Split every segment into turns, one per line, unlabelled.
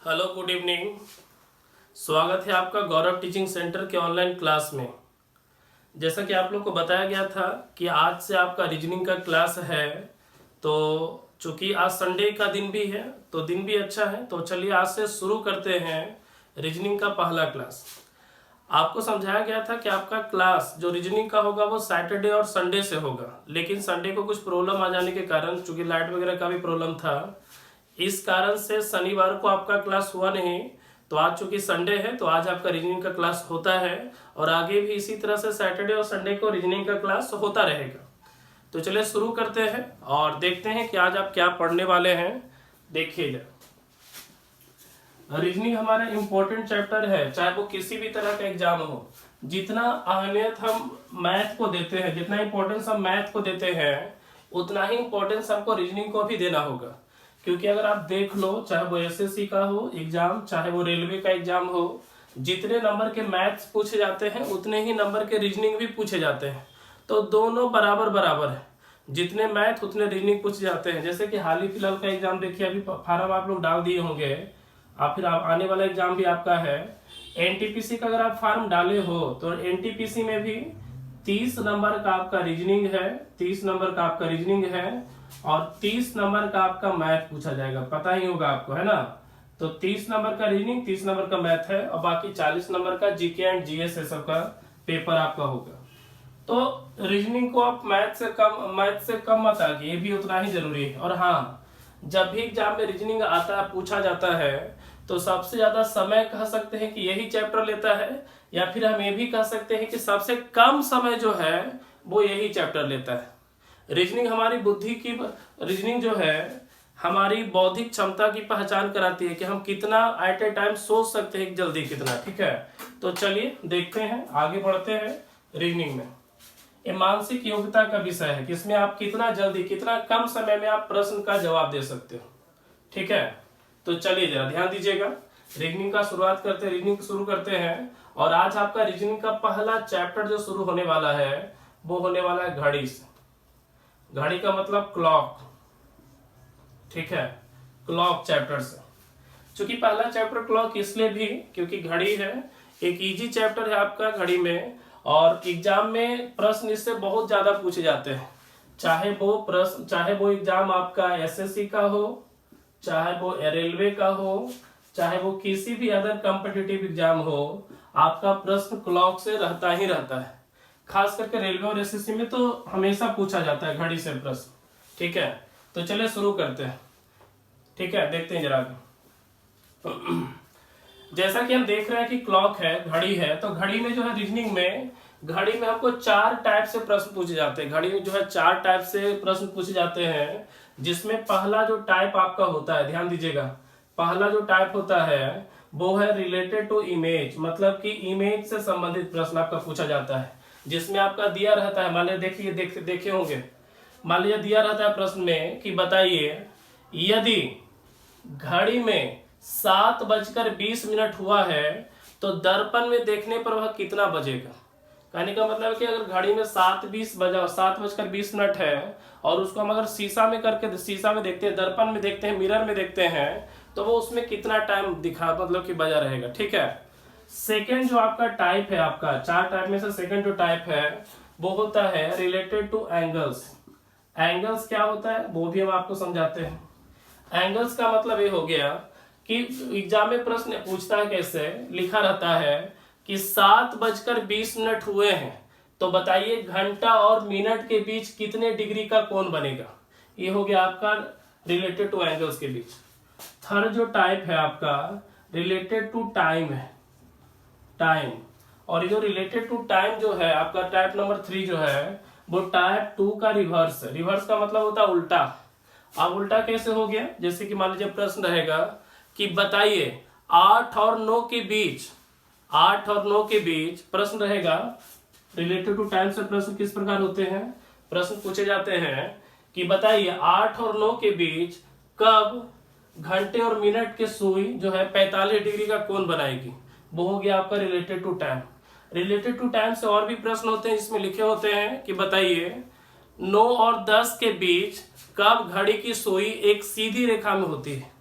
Hello good evening. स्वागत है आपका गौरव टीचिंग सेंटर के ऑनलाइन क्लास में। जैसा कि आप लोग को बताया गया था कि आज से आपका रीजनिंग का क्लास है, तो चूंकि आज संडे का दिन भी है तो दिन भी अच्छा है, तो चलिए आज से शुरू करते हैं रीजनिंग का पहला क्लास। आपको समझाया गया था कि आपका क्लास जो रीजनिंग का होगा वो सैटरडे और संडे से होगा, लेकिन संडे को कुछ प्रॉब्लम आ जाने के कारण, चूंकि लाइट वगैरह का भी प्रॉब्लम था, इस कारण से शनिवार को आपका क्लास हुआ नहीं। तो आज चूंकि संडे है तो आज आपका रीजनिंग का क्लास होता है और आगे भी इसी तरह से सैटरडे और संडे को रीजनिंग का क्लास होता रहेगा। तो चलिए शुरू करते हैं और देखते हैं कि आज आप क्या पढ़ने वाले हैं। देखिएगा, रीजनिंग हमारा इम्पोर्टेंट चैप्टर है, चाहे वो किसी भी तरह का एग्जाम हो। जितना अहमियत हम मैथ को देते हैं, जितना इंपॉर्टेंस हम मैथ को देते हैं, उतना ही इंपॉर्टेंस हमको रीजनिंग को भी देना होगा। क्योंकि अगर आप देख लो, चाहे वो एसएससी का हो एग्जाम, चाहे वो रेलवे का एग्जाम हो, जितने नंबर के मैथ्स पूछे जाते हैं उतने ही नंबर के रीजनिंग भी पूछे जाते हैं। तो दोनों बराबर बराबर है, जितने मैथ उतने रीजनिंग पूछे जाते हैं। जैसे कि हाल ही फिलहाल का एग्जाम देखिए, अभी फार्म आप लोग डाल दिए होंगे, फिर आने वाला एग्जाम भी आपका है एनटीपीसी का। अगर आप फॉर्म डाले हो तो एनटीपीसी में भी 30 नंबर का आपका रीजनिंग है, 30 नंबर का आपका रीजनिंग है और 30 नंबर का आपका मैथ पूछा जाएगा। पता ही होगा आपको, है ना। तो 30 नंबर का रीजनिंग, 30 नंबर का मैथ है और बाकी 40 नंबर का जीके एंड जीएस सब का पेपर आपका होगा। तो रीजनिंग को आप मैथ से कम मत आगे, ये भी उतना ही जरूरी है। और हाँ, जब भी एग्जाम में रीजनिंग आता है, पूछा जाता है, तो सबसे ज्यादा समय कह सकते हैं कि यही चैप्टर लेता है, या फिर हम ये भी कह सकते हैं कि सबसे कम समय जो है वो यही चैप्टर लेता है। रीजनिंग हमारी रीजनिंग जो है हमारी बौद्धिक क्षमता की पहचान कराती है कि हम कितना एट ए टाइम सोच सकते हैं जल्दी कितना। ठीक है, तो चलिए देखते हैं, आगे बढ़ते हैं। रीजनिंग में ये मानसिक योग्यता का विषय है कि इसमें आप कितना जल्दी, कितना कम समय में आप प्रश्न का जवाब दे सकते हो। ठीक है, तो चलिए जरा ध्यान दीजिएगा। रीजनिंग का शुरुआत करते हैं, रीजनिंग शुरू करते हैं। और आज आपका रीजनिंग का पहला चैप्टर जो शुरू होने वाला है वो होने वाला है घड़ी से। घड़ी का मतलब क्लॉक। ठीक है, क्लॉक चैप्टर से। चूंकि पहला चैप्टर क्लॉक इसलिए भी क्योंकि घड़ी है, एक इजी चैप्टर है आपका घड़ी में, और एग्जाम में प्रश्न इससे बहुत ज्यादा पूछे जाते हैं। चाहे वो एग्जाम आपका एसएससी का हो, चाहे वो रेलवे का हो, चाहे वो किसी भी अदर कॉम्पिटिटिव एग्जाम हो, आपका प्रश्न क्लॉक से रहता ही रहता है। खास करके रेलवे और एसएससी में तो हमेशा पूछा जाता है घड़ी से प्रश्न। ठीक है, तो चलिए शुरू करते हैं। ठीक है, देखते हैं जरा। जैसा कि हम देख रहे हैं कि क्लॉक है, घड़ी है, तो घड़ी में जो है रीजनिंग में, घड़ी में आपको 4 टाइप से प्रश्न पूछे जाते हैं। घड़ी में जो है 4 टाइप से प्रश्न पूछे जाते हैं, जिसमें पहला जो टाइप आपका होता है, ध्यान दीजिएगा, पहला जो टाइप होता है वो है रिलेटेड टू इमेज, मतलब कि इमेज से संबंधित प्रश्न आपका पूछा जाता है, जिसमें आपका दिया रहता है, मान लीजिए देखे होंगे, मान लीजिए दिया रहता है प्रश्न में कि बताइए यदि घड़ी में 7:20 हुआ है तो दर्पण में देखने पर वह कितना बजेगा। कहने का मतलब है कि अगर घड़ी में 7:20 है और उसको हम अगर शीशा में देखते हैं, दर्पण में देखते हैं, मिरर में देखते हैं, तो वो उसमें कितना टाइम दिखा, मतलब कि बजा रहेगा। ठीक है, सेकेंड जो आपका टाइप है, आपका 4 टाइप में से सेकेंड जो टाइप है वो होता है रिलेटेड टू एंगल्स। एंगल्स क्या होता है वो भी हम आपको समझाते हैं। एंगल्स का मतलब ये हो गया कि एग्जाम में प्रश्न पूछता है, कैसे लिखा रहता है कि 7:20 हुए हैं, तो बताइए घंटा और मिनट के बीच कितने डिग्री का कोण बनेगा। ये हो गया आपका रिलेटेड टू एंगल्स के बीच। थर्ड जो टाइप है आपका रिलेटेड टू टाइम है, टाइम। और ये जो रिलेटेड टू टाइम जो है आपका टाइप नंबर 3 जो है वो टाइप 2 का रिवर्स है। रिवर्स का मतलब होता है उल्टा। अब उल्टा कैसे हो गया, जैसे कि मान लीजिए प्रश्न रहेगा कि बताइए 8 और 9 के बीच प्रश्न रहेगा। रिलेटेड टू टाइम से प्रश्न किस प्रकार होते हैं, प्रश्न पूछे जाते हैं कि बताइए 8 और 9 के बीच कब घंटे और मिनट के सुई जो है 45 डिग्री का कोण बनाएगी। वो हो गया आपका related to time. Related to time से और भी प्रश्न होते हैं जिसमें लिखे होते हैं कि बताइए 9 और 10 के बीच कब घड़ी की सुई एक सीधी रेखा में होती है।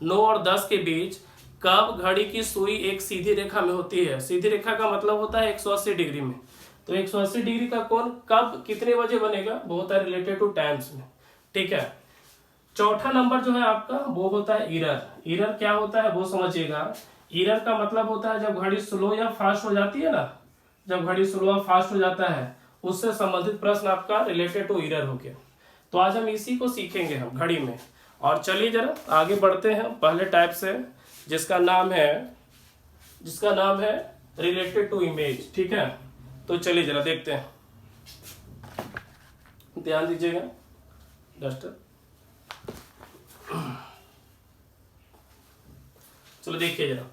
9 और 10 के बीच कब घड़ी की सुई एक सीधी रेखा में होती है। सीधी रेखा का मतलब होता है 180 डिग्री में। तो 180 डिग्री का कोण कब कितने बजे बनेगा, वो होता है रिलेटेड टू टाइम्स में। ठीक है। चौथा नंबर जो है आपका वो होता है इरर। इरर क्या होता है वो समझिएगा। इरर का मतलब होता है जब घड़ी स्लो या फास्ट हो जाती है ना, जब घड़ी स्लो या फास्ट हो जाता है उससे संबंधित प्रश्न आपका रिलेटेड टू इरर हो गया। तो आज हम इसी को सीखेंगे हम घड़ी में। और चलिए जरा आगे बढ़ते हैं पहले टाइप से, जिसका नाम है रिलेटेड टू इमेज। ठीक है, तो चलिए जरा देखते हैं, ध्यान दीजिएगा डस्टर। चलो देखिए जरा,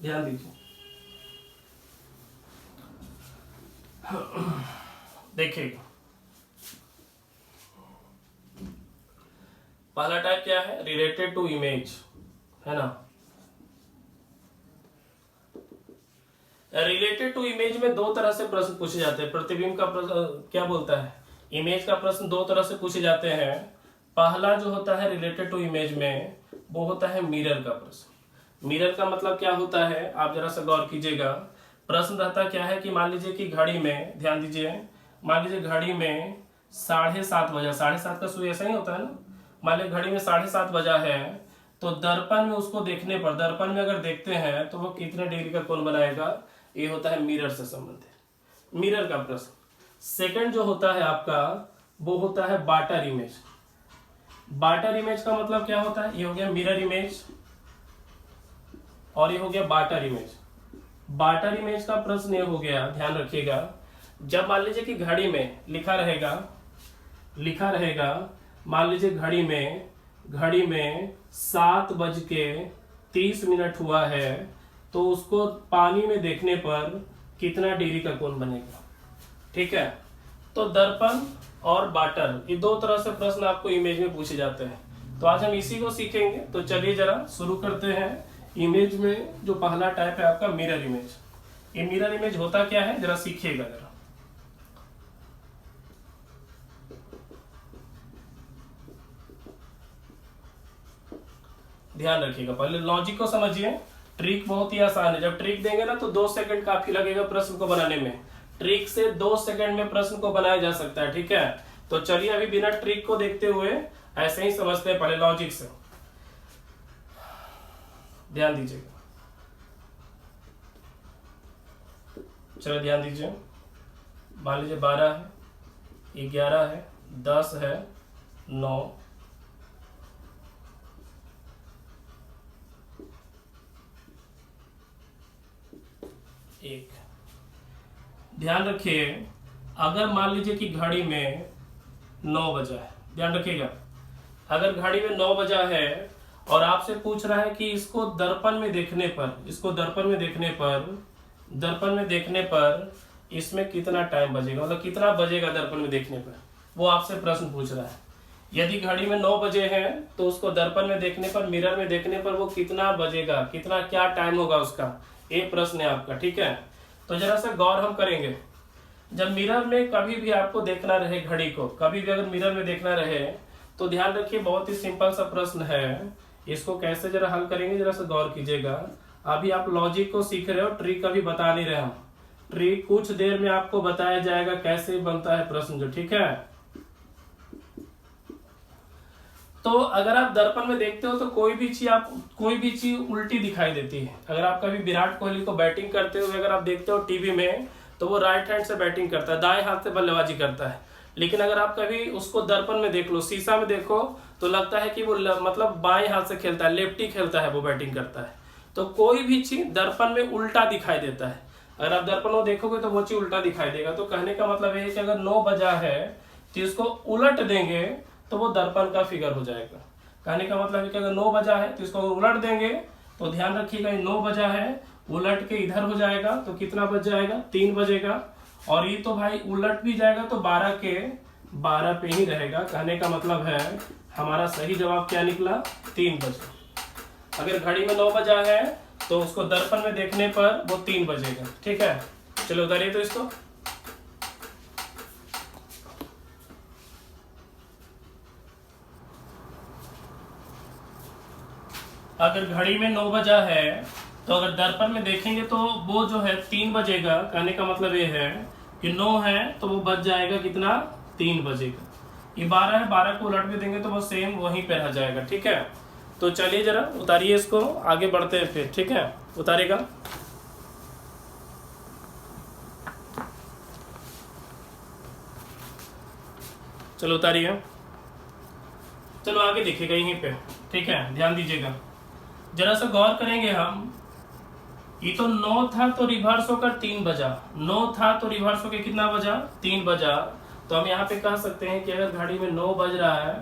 ध्यान दीजिए। देखिएगा पहला टाइप क्या है, रिलेटेड टू इमेज, है ना। रिलेटेड टू इमेज में दो तरह से प्रश्न पूछे जाते हैं। प्रतिबिंब का प्रश्न क्या बोलता है, इमेज का प्रश्न दो तरह से पूछे जाते हैं। पहला जो होता है रिलेटेड टू इमेज में वो होता है मिरर का प्रश्न। मिरर का मतलब क्या होता है, आप जरा सा गौर कीजिएगा। प्रश्न रहता क्या है कि मान लीजिए कि घड़ी में, ध्यान दीजिए, मान लीजिए घड़ी में 7:30 बजा, 7:30 का सुई ऐसा ही होता है ना। मान लीजिए घड़ी में 7:30 बजा है, तो दर्पण में उसको देखने पर, दर्पण में अगर देखते हैं तो वो कितने डिग्री का कोण बनाएगा, ये होता है मिरर से संबंधित, मिरर का प्रश्न। सेकंड जो होता है आपका वो होता है बाटर इमेज। बाटर इमेज का मतलब क्या होता है, ये हो गया मिरर इमेज और ये हो गया बाटर इमेज। बाटर इमेज का प्रश्न ये हो गया, ध्यान रखिएगा, जब मान लीजिए कि घड़ी में लिखा रहेगा मान लीजिए घड़ी में 7:30 हुआ है, तो उसको पानी में देखने पर कितना डिग्री का कोण बनेगा। ठीक है, तो दर्पण और बाटर, ये दो तरह से प्रश्न आपको इमेज में पूछे जाते हैं। तो आज हम इसी को सीखेंगे। तो चलिए जरा शुरू करते हैं। इमेज में जो पहला टाइप है आपका मिरर इमेज। ये मिरर इमेज होता क्या है जरा सीखिएगा जरा। ध्यान रखिएगा, पहले लॉजिक को समझिए। ट्रिक बहुत ही आसान है, जब ट्रिक देंगे ना तो 2 सेकंड काफी लगेगा प्रश्न को बनाने में। ट्रिक से 2 सेकंड में प्रश्न को बनाया जा सकता है। ठीक है, तो चलिए अभी बिना ट्रिक को देखते हुए ऐसे ही समझते हैं, पहले लॉजिक से ध्यान दीजिएगा। चलो ध्यान दीजिए, मान लीजिए 12 है, 11 है, 10 है, 9, 1। ध्यान रखिए, अगर मान लीजिए कि घड़ी में 9 बजा है, ध्यान रखिएगा, अगर घड़ी में 9 बजा है और आपसे पूछ रहा है कि इसको दर्पण में देखने पर इसमें कितना टाइम बजेगा, मतलब कितना बजेगा दर्पण में देखने पर, वो आपसे प्रश्न पूछ रहा है। यदि घड़ी में 9 बजे हैं तो उसको दर्पण में देखने पर, मिरर में देखने पर वो कितना बजेगा, कितना क्या टाइम होगा उसका, ये प्रश्न है आपका। ठीक है, तो जरा सा गौर हम करेंगे। जब मिरर में कभी भी आपको देखना रहे घड़ी को, कभी भी अगर मिरर में देखना रहे तो ध्यान रखिए, बहुत ही सिंपल सा प्रश्न है। इसको कैसे जरा हल करेंगे जरा सा गौर कीजिएगा। अभी आप लॉजिक को सीख रहे हो, ट्रिक अभी बता नहीं रहे हम। ट्रिक कुछ देर में आपको बताया जाएगा कैसे बनता है प्रश्न जो। ठीक है, तो अगर आप दर्पण में देखते हो तो कोई भी चीज उल्टी दिखाई देती है। अगर आप कभी विराट कोहली को बैटिंग करते हुए अगर आप देखते हो टीवी में, तो वो राइट हैंड से बैटिंग करता है, दाएं हाथ से बल्लेबाजी करता है। लेकिन अगर आप कभी उसको दर्पण में देख लो, शीशा में देखो, तो लगता है कि वो मतलब बाएं हाथ से खेलता है, लेफ्टी खेलता है, वो बैटिंग करता है। तो कोई भी चीज दर्पण में उल्टा दिखाई देता है। अगर आप दर्पण में देखोगे तो वो चीज उल्टा दिखाई देगा। तो कहने का मतलब है कि अगर 9 बजा है तो इसको उलट देंगे तो वो दर्पण का फिगर हो जाएगा। कहने का मतलब है कि अगर 9 बजा है तो इसको उलट देंगे, तो ध्यान रखिएगा 9 बजा है, उलट के इधर हो जाएगा तो कितना बज जाएगा, 3 बजेगा। और ये तो भाई उलट भी जाएगा तो 12 के 12 पे ही रहेगा। कहने का मतलब है हमारा सही जवाब क्या निकला, 3 बजे। अगर घड़ी में 9 बजा है तो उसको दर्पण में देखने पर वो 3 बजेगा। ठीक है, चलो उतारिए तो इसको। अगर घड़ी में 9 बजा है तो अगर दर्पण में देखेंगे तो वो जो है 3 बजेगा। कहने का मतलब ये है कि 9 है तो वो बज जाएगा कितना, 3 बजेगा। ये 12 है, 12 को उलट भी देंगे तो वो सेम वहीं पे रह जाएगा। ठीक है, तो चलिए जरा उतारिए इसको, आगे बढ़ते हैं फिर। ठीक है, उतारेगा। चलो उतारिए, चलो आगे देखिएगा यहीं पे। ठीक है, ध्यान दीजिएगा, जरा सा गौर करेंगे हम। ये तो 9 था तो रिवर्स होकर 3 बजा, 9 था तो रिवर्स होकर कितना बजा, 3 बजा। तो हम यहाँ पे कह सकते हैं कि अगर घड़ी में 9 बज रहा है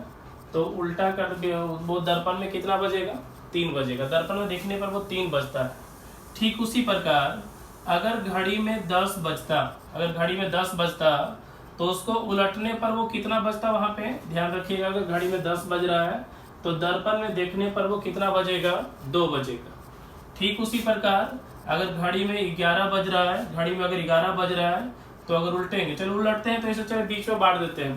तो उल्टा कर वो दर्पण में कितना बजेगा, 3 बजेगा। दर्पण में देखने पर वो 3 बजता है। ठीक उसी प्रकार अगर घड़ी में 10 बजता, अगर घड़ी में 10 बजता तो उसको उलटने पर वो कितना बजता, वहां पे ध्यान रखिएगा। अगर घड़ी में 10 बज रहा है तो दर्पण में देखने पर वो कितना बजेगा, 2 बजेगा। ठीक उसी प्रकार अगर घड़ी में 11 बज रहा है, घड़ी में अगर 11 बज रहा है तो अगर उल्टेंगे, चलो उलटते हैं तो इसे चलो बीच में बांट देते हैं,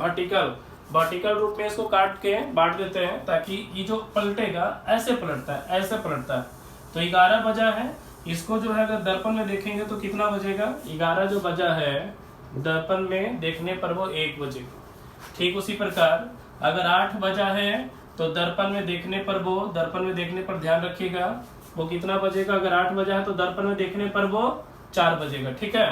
वर्टिकल रूप में इसको काट के बांट देते हैं, ताकि ये जो पलटेगा ऐसे पलटता है, ऐसे पलटता है। तो 11 बजा है, इसको जो है अगर दर्पण में देखेंगे तो कितना बजेगा, 11 जो बजा है दर्पण में देखने पर वो 1 बजेगा। ठीक उसी प्रकार अगर 8 बजा है तो दर्पण में देखने पर वो, दर्पण में देखने पर ध्यान रखिएगा वो कितना बजेगा, अगर 8 बजा है तो दर्पण में देखने पर वो 4 बजेगा। ठीक है,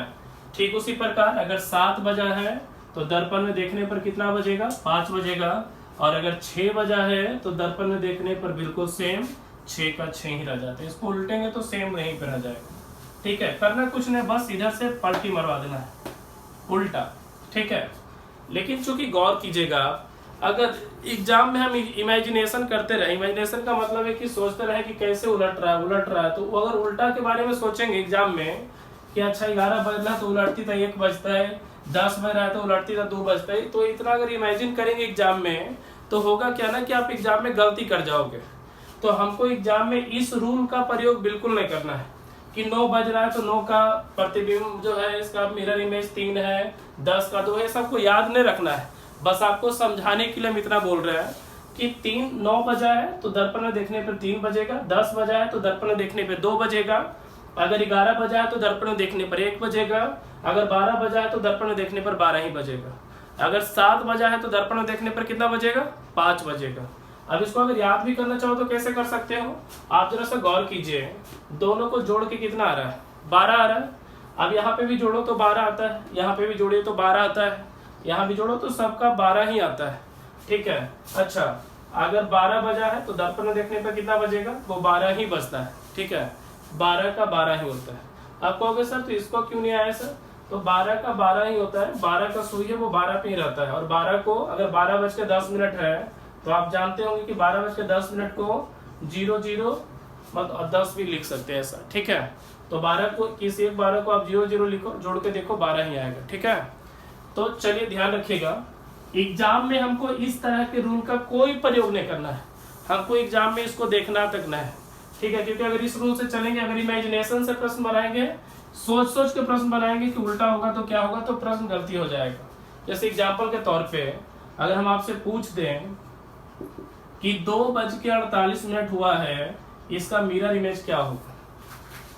ठीक उसी प्रकार अगर 7 बजा है तो दर्पण में देखने पर कितना बजेगा, 5 बजेगा। और अगर 6 बजा है तो दर्पण में देखने पर बिल्कुल सेम 6 का 6 ही रह जाता है। इसको उल्टेंगे तो सेम वहीं पर रह जाएगा। ठीक है, करना कुछ नहीं, बस इधर से पलटी मरवा देना है, उल्टा। ठीक है, लेकिन चूंकि गौर कीजिएगा, अगर एग्जाम में हम इमेजिनेशन करते रहे, इमेजिनेशन का मतलब है कि सोचते रहे कि कैसे उलट रहा है, तो अगर उल्टा के बारे में सोचेंगे एग्जाम में कि अच्छा 11 बज रहा तो उलटती था 1 बजता है, 10 बज रहा है तो उलटती था 2 बजता है, तो इतना अगर इमेजिन करेंगे एग्जाम में तो होगा क्या ना कि आप एग्जाम में गलती कर जाओगे। तो हमको एग्जाम में इस रूल का प्रयोग बिल्कुल नहीं करना है कि 9 बज रहा है तो 9 का प्रतिबिंब जो है इसका मिरर इमेज 3 है, 10 का 2 है, सबको याद नहीं रखना है। बस आपको समझाने के लिए हम इतना बोल रहे हैं कि 9 बजा है तो दर्पण में देखने पर 3 बजेगा, 10 बजा है तो दर्पण में देखने पर 2 बजेगा, अगर 11 बजा है तो दर्पण में देखने पर 1 बजेगा, अगर 12 बजा है तो दर्पण में देखने पर 12 ही बजेगा, अगर 7 बजा है तो दर्पण में देखने पर कितना बजेगा, 5 बजेगा। अब इसको अगर याद भी करना चाहो तो कैसे कर सकते हो, आप जरा सा गौर कीजिए, दोनों को जोड़ के कितना आ रहा है, 12 आ रहा है। अब यहाँ पे भी जोड़ो तो 12 आता है, यहाँ पे भी जोड़िए तो 12 आता है, यहाँ भी जोड़ो तो सबका 12 ही आता है। ठीक है, अच्छा अगर 12 बजा है तो दर्पण में देखने पर कितना बजेगा, वो 12 ही बजता है। ठीक है, 12 का 12 ही होता है। आप कहोगे सर तो इसको क्यों नहीं आया सर, तो 12 का 12 ही होता है, 12 का सुई है वो 12 पे ही रहता है। और 12 को अगर 12:10 है तो आप जानते होंगे कि 12:10 को 00 मतलब 10 भी लिख सकते हैं ऐसा। ठीक है, तो 12 को किसी एक 12 को आप 00 लिखो, जोड़ के देखो 12 ही आएगा। ठीक है, तो चलिए ध्यान रखिएगा, एग्जाम में हमको इस तरह के रूल का कोई प्रयोग नहीं करना है, हमको एग्जाम में इसको देखना तक ना है। ठीक है, क्योंकि अगर इस रूल से चलेंगे, अगर इमेजिनेशन से प्रश्न बनाएंगे, सोच के प्रश्न बनाएंगे कि उल्टा होगा तो क्या होगा, तो प्रश्न गलती हो जाएगा। जैसे एग्जाम्पल के तौर पे अगर हम आपसे पूछ दें कि 2:48 हुआ है, इसका मिरर इमेज क्या होगा।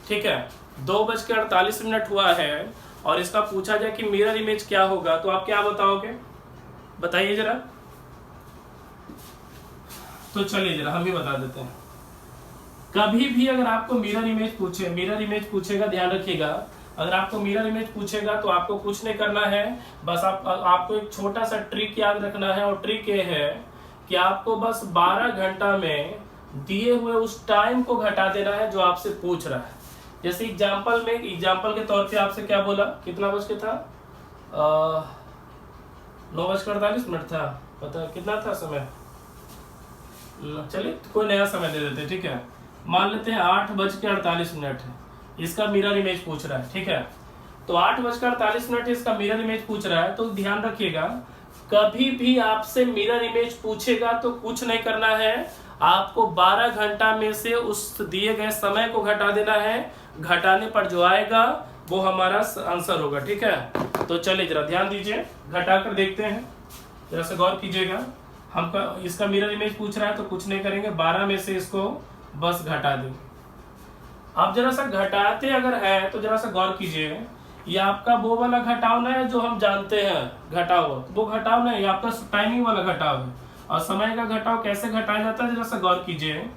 ठीक है, 2:48 हुआ है और इसका पूछा जाए कि मिरर इमेज क्या होगा, तो आप क्या बताओगे, बताइए जरा। तो चलिए जरा हम भी बता देते हैं। कभी भी अगर आपको मिरर इमेज पूछेगा, ध्यान रखिएगा, अगर आपको मिरर इमेज पूछेगा तो आपको कुछ नहीं करना है, बस आपको एक छोटा सा ट्रिक याद रखना है। और ट्रिक ये है कि आपको बस 12 घंटा में दिए हुए उस टाइम को घटा देना है जो आपसे पूछ रहा है। जैसे एग्जाम्पल के तौर पे आपसे क्या बोला, कितना बज के था, 9:48 था, पता कितना था समय, चलिए कोई नया समय दे देते। ठीक है, मान लेते हैं 8:48 है, इसका मिरर इमेज पूछ रहा है। ठीक है, तो 8:48 इसका मिरर इमेज पूछ रहा है। तो ध्यान रखिएगा, कभी भी आपसे मिरर इमेज पूछेगा तो कुछ नहीं करना है, आपको 12 घंटा में से उस दिए गए समय को घटा देना है, घटाने पर जो आएगा वो हमारा आंसर होगा। ठीक है, तो चलिए जरा ध्यान दीजिए, घटा कर देखते हैं, जरा से गौर कीजिएगा। हमका इसका मिरर इमेज पूछ रहा है तो कुछ नहीं करेंगे, 12 में से इसको बस घटा दें। आप जरा सा घटाते अगर है तो जरा सा गौर कीजिए, ये आपका वो वाला घटाव ना है जो हम जानते हैं घटाव, वो घटाव नहीं, आपका टाइमिंग वाला घटाव है। और समय का घटाव कैसे घटाया जाता है जरा सा गौर कीजिए।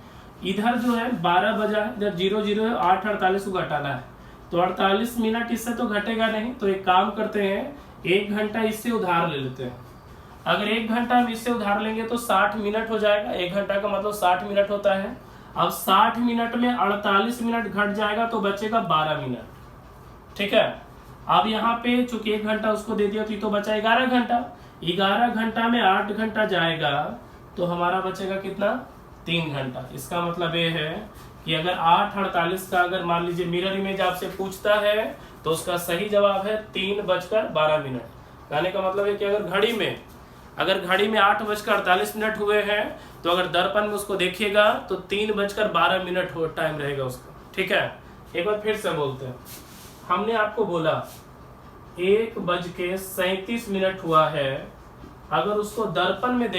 इधर जो है 12 बजा है, इधर 00 है, 8:48 को घटाना है, तो 48 मिनट इससे तो घटेगा नहीं। तो एक काम करते हैं, 1 घंटा इससे उधार ले लेते हैं। अगर 1 घंटा हम इससे उधार लेंगे तो 60 मिनट हो जाएगा। 1 घंटा का मतलब 60 मिनट होता है। अब 60 मिनट में 48 मिनट घट जाएगा तो बचेगा 12 मिनट। ठीक है, अब यहाँ पे चूंकि 1 घंटा उसको दे दिया तो बचा 11 घंटा। 11 घंटा में 8 घंटा जाएगा तो हमारा बचेगा कितना, 3 घंटा। इसका मतलब ये है कि अगर 8:48 का अगर मान लीजिए मिरर इमेज आपसे पूछता है तो उसका सही जवाब है 3:12। कहने का मतलब है कि अगर घड़ी में 8:48 हुए हैं तो अगर दर्पण में उसको देखिएगा तो 3:12 हो टाइम रहेगा उसका। ठीक है, एक बार फिर से बोलते हैं। हमने आपको बोला 1:37 हुआ है, अगर उसको दर्पण में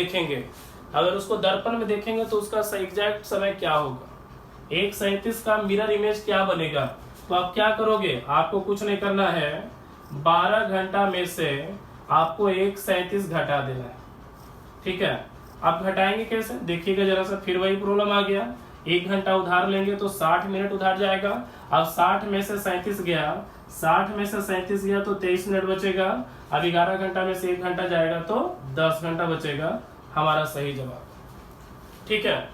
देखेंगे तो उसका एग्जैक्ट समय क्या होगा, 1:37 का मिरर इमेज क्या बनेगा। तो आप क्या करोगे, आपको कुछ नहीं करना है, 12 घंटा में से आपको 1:37 घटा देना है। ठीक है, आप घटाएंगे कैसे देखिएगा जरा सा, फिर वही प्रॉब्लम आ गया। 1 घंटा उधार लेंगे तो 60 मिनट उधार जाएगा। अब 60 में से 37 गया, 60 में से 37 गया तो 23 मिनट बचेगा। अब 11 घंटा में से 1 घंटा जाएगा तो 10 घंटा बचेगा, हमारा सही जवाब। ठीक है,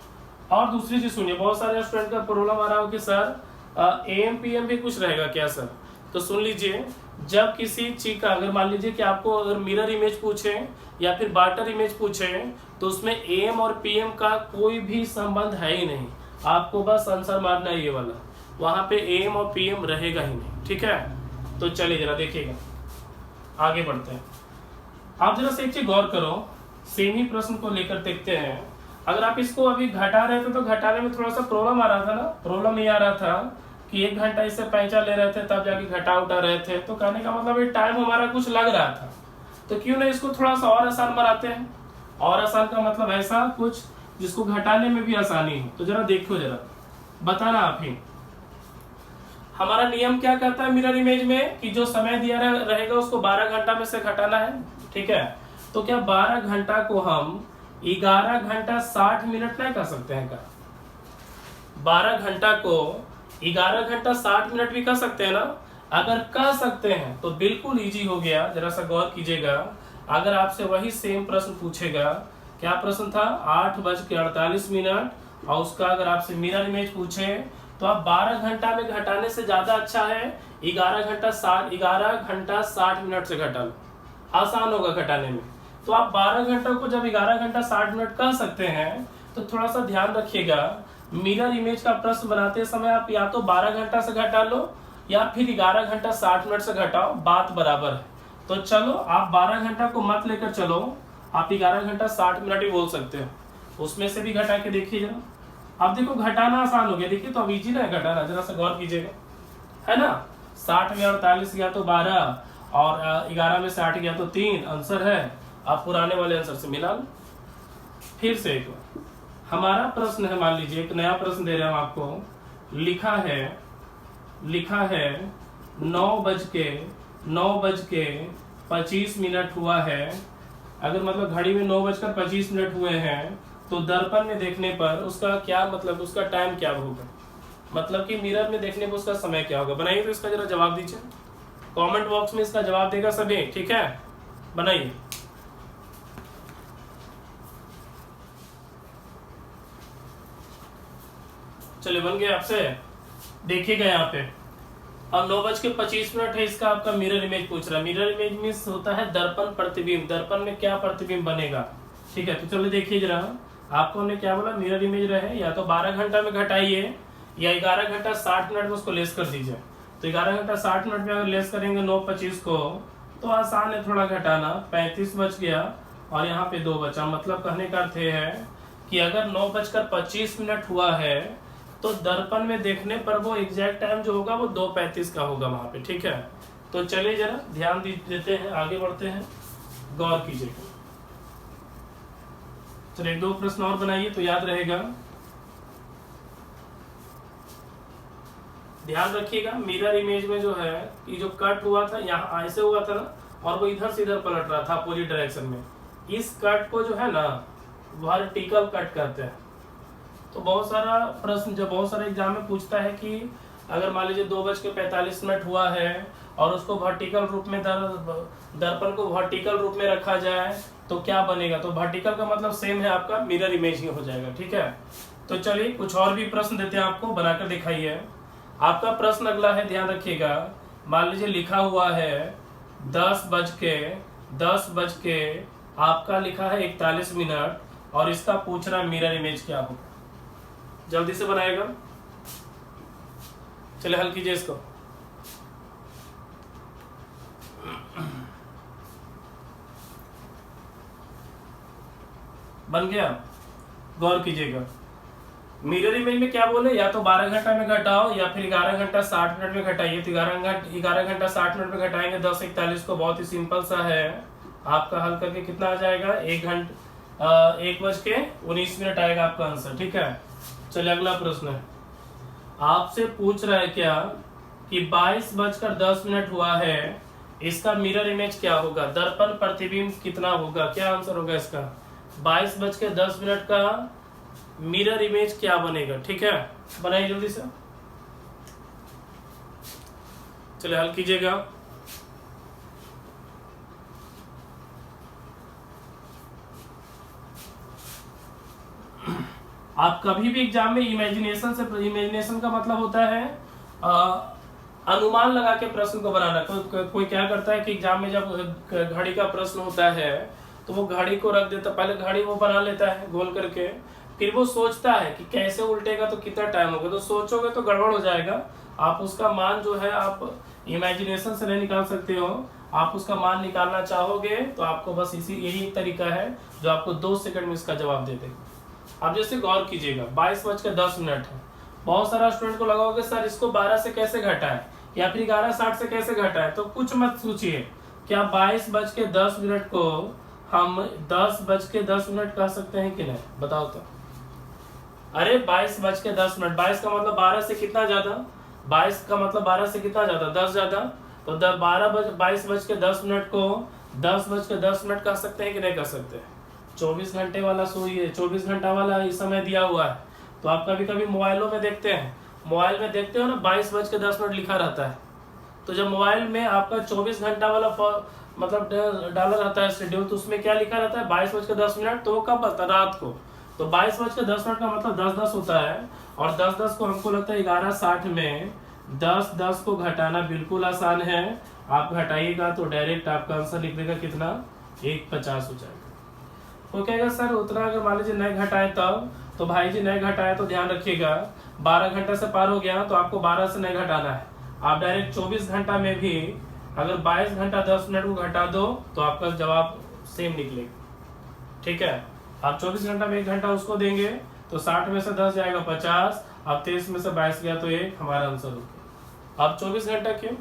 और दूसरी चीज सुनिए, बहुत सारे स्टूडेंट का प्रॉब्लम आ रहा हो कि सर AM PM भी कुछ रहेगा क्या सर। तो सुन लीजिए, जब किसी चीज का अगर मान लीजिए कि आपको अगर मिरर इमेज पूछे या फिर बाटर इमेज पूछे तो उसमें AM और PM का कोई भी संबंध है ही नहीं, आपको बस आंसर मारना है ये वाला, वहां पे AM और PM रहेगा ही नहीं। ठीक है, तो चलिए जरा देखिएगा, आगे बढ़ते हैं। आप जरा से एक चीज गौर करो, सेम ही प्रश्न को लेकर देखते हैं। अगर आप इसको अभी घटा रहे थे तो घटाने में थोड़ा सा प्रॉब्लम आ रहा था ना, प्रॉब्लम ये आ रहा था कि 1 घंटा इससे पैंचा ले रहे थे तब जाके घटा उठा रहे थे, तो कहने का मतलब ये टाइम हमारा कुछ लग रहा था, तो क्यों ना इसको थोड़ा सा और आसान बनाते हैं। और आसान का मतलब ऐसा कुछ जिसको घटाने में भी आसानी हो। तो जरा देखो, जरा बताना आप ही, हमारा नियम क्या कहता है मिरर इमेज में कि जो समय दिया रहेगा उसको 12 घंटा में से घटाना है। ठीक है, तो क्या 12 घंटा को हम 11 घंटा 60 मिनट नहीं कर सकते हैं क्या? 12 घंटा को 11 घंटा 60 मिनट भी कर सकते हैं ना। अगर कर सकते हैं तो बिल्कुल इजी हो गया। जरा सा गौर कीजिएगा, अगर आपसे वही सेम प्रश्न पूछेगा, क्या प्रश्न था, 8:48 और उसका अगर आपसे मिरर इमेज पूछे तो आप 12 घंटा में घटाने से ज्यादा अच्छा है 11 घंटा 60 मिनट से घटा लो, आसान होगा घटाने में। तो आप 12 घंटा को जब 11 घंटा 60 मिनट कर सकते हैं तो थोड़ा सा ध्यान रखिएगा, मिरर इमेज का प्रश्न बनाते समय आप या तो 12 घंटा से घटा लो या फिर 11 घंटा 60 मिनट से घटाओ, बात बराबर है। तो चलो आप 12 घंटा को मत लेकर चलो, आप 11 घंटा 60 मिनट ही बोल सकते हो, उसमें से भी घटा के देखिए जरा। अब देखो घटाना आसान हो गया, देखिए तो अब इजी ना है घटाना, जरा सा गौर कीजिएगा, है ना। 60 में 48 गया तो 12 और 11 में से 8 गया तो 3, आंसर है। आप पुराने वाले आंसर से मिला लो। फिर से एक बार हमारा प्रश्न है, मान लीजिए एक नया प्रश्न दे रहे हैं हम आपको, लिखा है 9:25 हुआ है। अगर मतलब घड़ी में 9:25 हुए हैं तो दर्पण में देखने पर उसका क्या मतलब, उसका टाइम क्या होगा, मतलब कि मिरर में देखने पर उसका समय क्या होगा। बनाइए तो इसका जरा जवाब दीजिए, कमेंट बॉक्स में इसका जवाब देगा सभी। ठीक है, बनाइए। चलिए बन गया आपसे, देखिएगा यहाँ पे। अब 9:25 है, इसका आपका मिरर इमेज पूछ रहा है। मिरर इमेज में होता है दर्पण प्रतिबिंब, दर्पण में क्या प्रतिबिंब बनेगा। ठीक है, तो चलो देखिए जरा, आपको हमने क्या बोला, मिरर इमेज रहे या तो 12 घंटा में घटाइए या 11 घंटा 60 मिनट में उसको लेस कर दीजिए। तो 11 घंटा 60 मिनट में अगर लेस करेंगे 9:25 को तो आसान है थोड़ा घटाना, 35 बच गया और यहाँ पे 2 बचा। मतलब कहने का अर्थ है कि अगर 9:25 हुआ है तो दर्पण में देखने पर वो एग्जैक्ट टाइम जो होगा वो 2:35 का होगा वहां पे। ठीक है, तो चलिए जरा ध्यान देते हैं, आगे बढ़ते हैं, गौर कीजिएगा। चलिए 2 प्रश्न और बनाइए तो याद रहेगा। ध्यान रखिएगा मिरर इमेज में जो है कि जो कट हुआ था यहाँ ऐसे हुआ था ना, और वो इधर से इधर पलट रहा था अपोजिट डायरेक्शन में, इस कट को जो है ना वर्टिकल कट कहते हैं। तो बहुत सारा प्रश्न जब बहुत सारे एग्जाम में पूछता है कि अगर मान लीजिए 2:45 हुआ है और उसको वर्टिकल रूप में दर्पण को वर्टिकल रूप में रखा जाए तो क्या बनेगा, तो वर्टिकल का मतलब सेम है आपका मिरर इमेज ही हो जाएगा। ठीक है, तो चलिए कुछ और भी प्रश्न देते हैं आपको, बनाकर दिखाइए। आपका प्रश्न अगला है, ध्यान रखिएगा। मान लीजिए लिखा हुआ है 10 आपका लिखा है 41 मिनट और इसका पूछ रहा है मिरर इमेज क्या होगा। जल्दी से बनाएगा, चलिए हल कीजिए इसको। बन गया, गौर कीजिएगा। मिरर इमेज में क्या बोले, या तो 12 घंटा में घटाओ या फिर 11 घंटा 60 मिनट में घटाइए। तो 11 घंटा 60 मिनट में घटाएंगे 10:41 को। बहुत ही सिंपल सा है, आपका हल करके कितना आ जाएगा, 1:19 आएगा आपका आंसर। ठीक है, चलिए अगला प्रश्न है, आपसे पूछ रहा है क्या कि 22:10 हुआ है, इसका मिरर इमेज क्या होगा, दर्पण प्रतिबिंब कितना होगा, क्या आंसर होगा इसका। 22:10 का मिरर इमेज क्या बनेगा। ठीक है, बनाइए जल्दी से, चलिए हल कीजिएगा। आप कभी भी एग्जाम में इमेजिनेशन का मतलब होता है अनुमान लगा के प्रश्न को बनाना। कोई क्या करता है कि एग्जाम में जब घड़ी का प्रश्न होता है तो वो घड़ी को रख देता, पहले घड़ी वो बना लेता है गोल करके, फिर वो सोचता है कि कैसे उल्टेगा तो कितना टाइम होगा, तो सोचोगे तो गड़बड़ हो जाएगा। आप उसका मान जो है आप इमेजिनेशन से नहीं निकाल सकते हो, आप उसका मान निकालना चाहोगे तो आपको बस यही एक तरीका है जो आपको 2 सेकंड में इसका जवाब दे देगा। अब जैसे गौर कीजिएगा 22:10 है, बहुत सारा स्टूडेंट को लगा होगा सर इसको 12 से कैसे घटाएं या फिर 11:60 से कैसे घटाएं, तो कुछ मत सोचिए। क्या 22:10 को हम 10:10 कह सकते हैं कि नहीं, बताओ तो। अरे 22:10, 22 का मतलब 12 से कितना ज्यादा, 22 का मतलब 12 से कितना ज्यादा, 10 ज्यादा। तो 22:10 को 10:10 कह सकते हैं कि नहीं कह सकते। 24 घंटे वाला सोइए, 24 घंटा वाला इस समय दिया हुआ है। तो आप कभी कभी मोबाइलों में देखते हैं, मोबाइल में देखते हो ना 22:10 लिखा रहता है। तो जब मोबाइल में आपका 24 घंटा वाला मतलब डाला रहता है शेड्यूल, तो उसमें क्या लिखा रहता है 22:10, तो वो कब आता है, रात को। तो 22:10 का मतलब 10:10 होता है, और 10:10 को हमको लगता है 11:60 में 10:10 को घटाना बिल्कुल आसान है। आप घटाइएगा तो डायरेक्ट आपका आंसर निकलेगा कितना, 1:50 हो जाएगा। वो कहेगा सर उतना अगर मान लीजिए नहीं घटाए तब, तो भाई जी नहीं घटाए तो ध्यान रखिएगा 12 घंटा से पार हो गया तो आपको 12 से नहीं घटाना है, आप डायरेक्ट 24 घंटा में भी अगर 22:10 को घटा दो तो आपका जवाब सेम निकलेगा। ठीक है, आप 24 घंटा में 1 घंटा उसको देंगे तो 60 में से 10 जाएगा 50, अब 23 में से 22 गया तो 1 हमारा आंसर हो गया। अब 24 घंटा क्यों,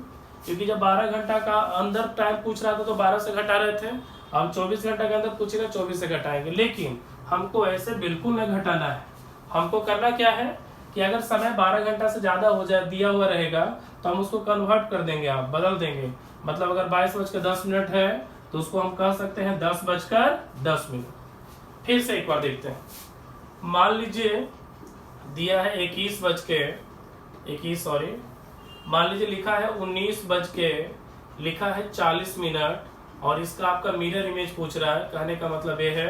क्योंकि जब 12 घंटा का अंदर टाइम पूछ रहा था तो 12 से घटा रहे थे, अब 24 घंटा के अंदर पूछेगा 24 से घटाएंगे। लेकिन हमको ऐसे बिल्कुल नहीं घटाना है, हमको करना क्या है कि अगर समय 12 घंटा से ज्यादा हो जाए दिया हुआ रहेगा तो हम उसको कन्वर्ट कर देंगे, आप बदल देंगे। मतलब अगर 22:10 है तो उसको हम कह सकते हैं 10:10। फिर से एक बार देखते हैं, मान लीजिए दिया है 21 मान लीजिए लिखा है 19:40 और इसका आपका मिरर इमेज पूछ रहा है। कहने का मतलब ये है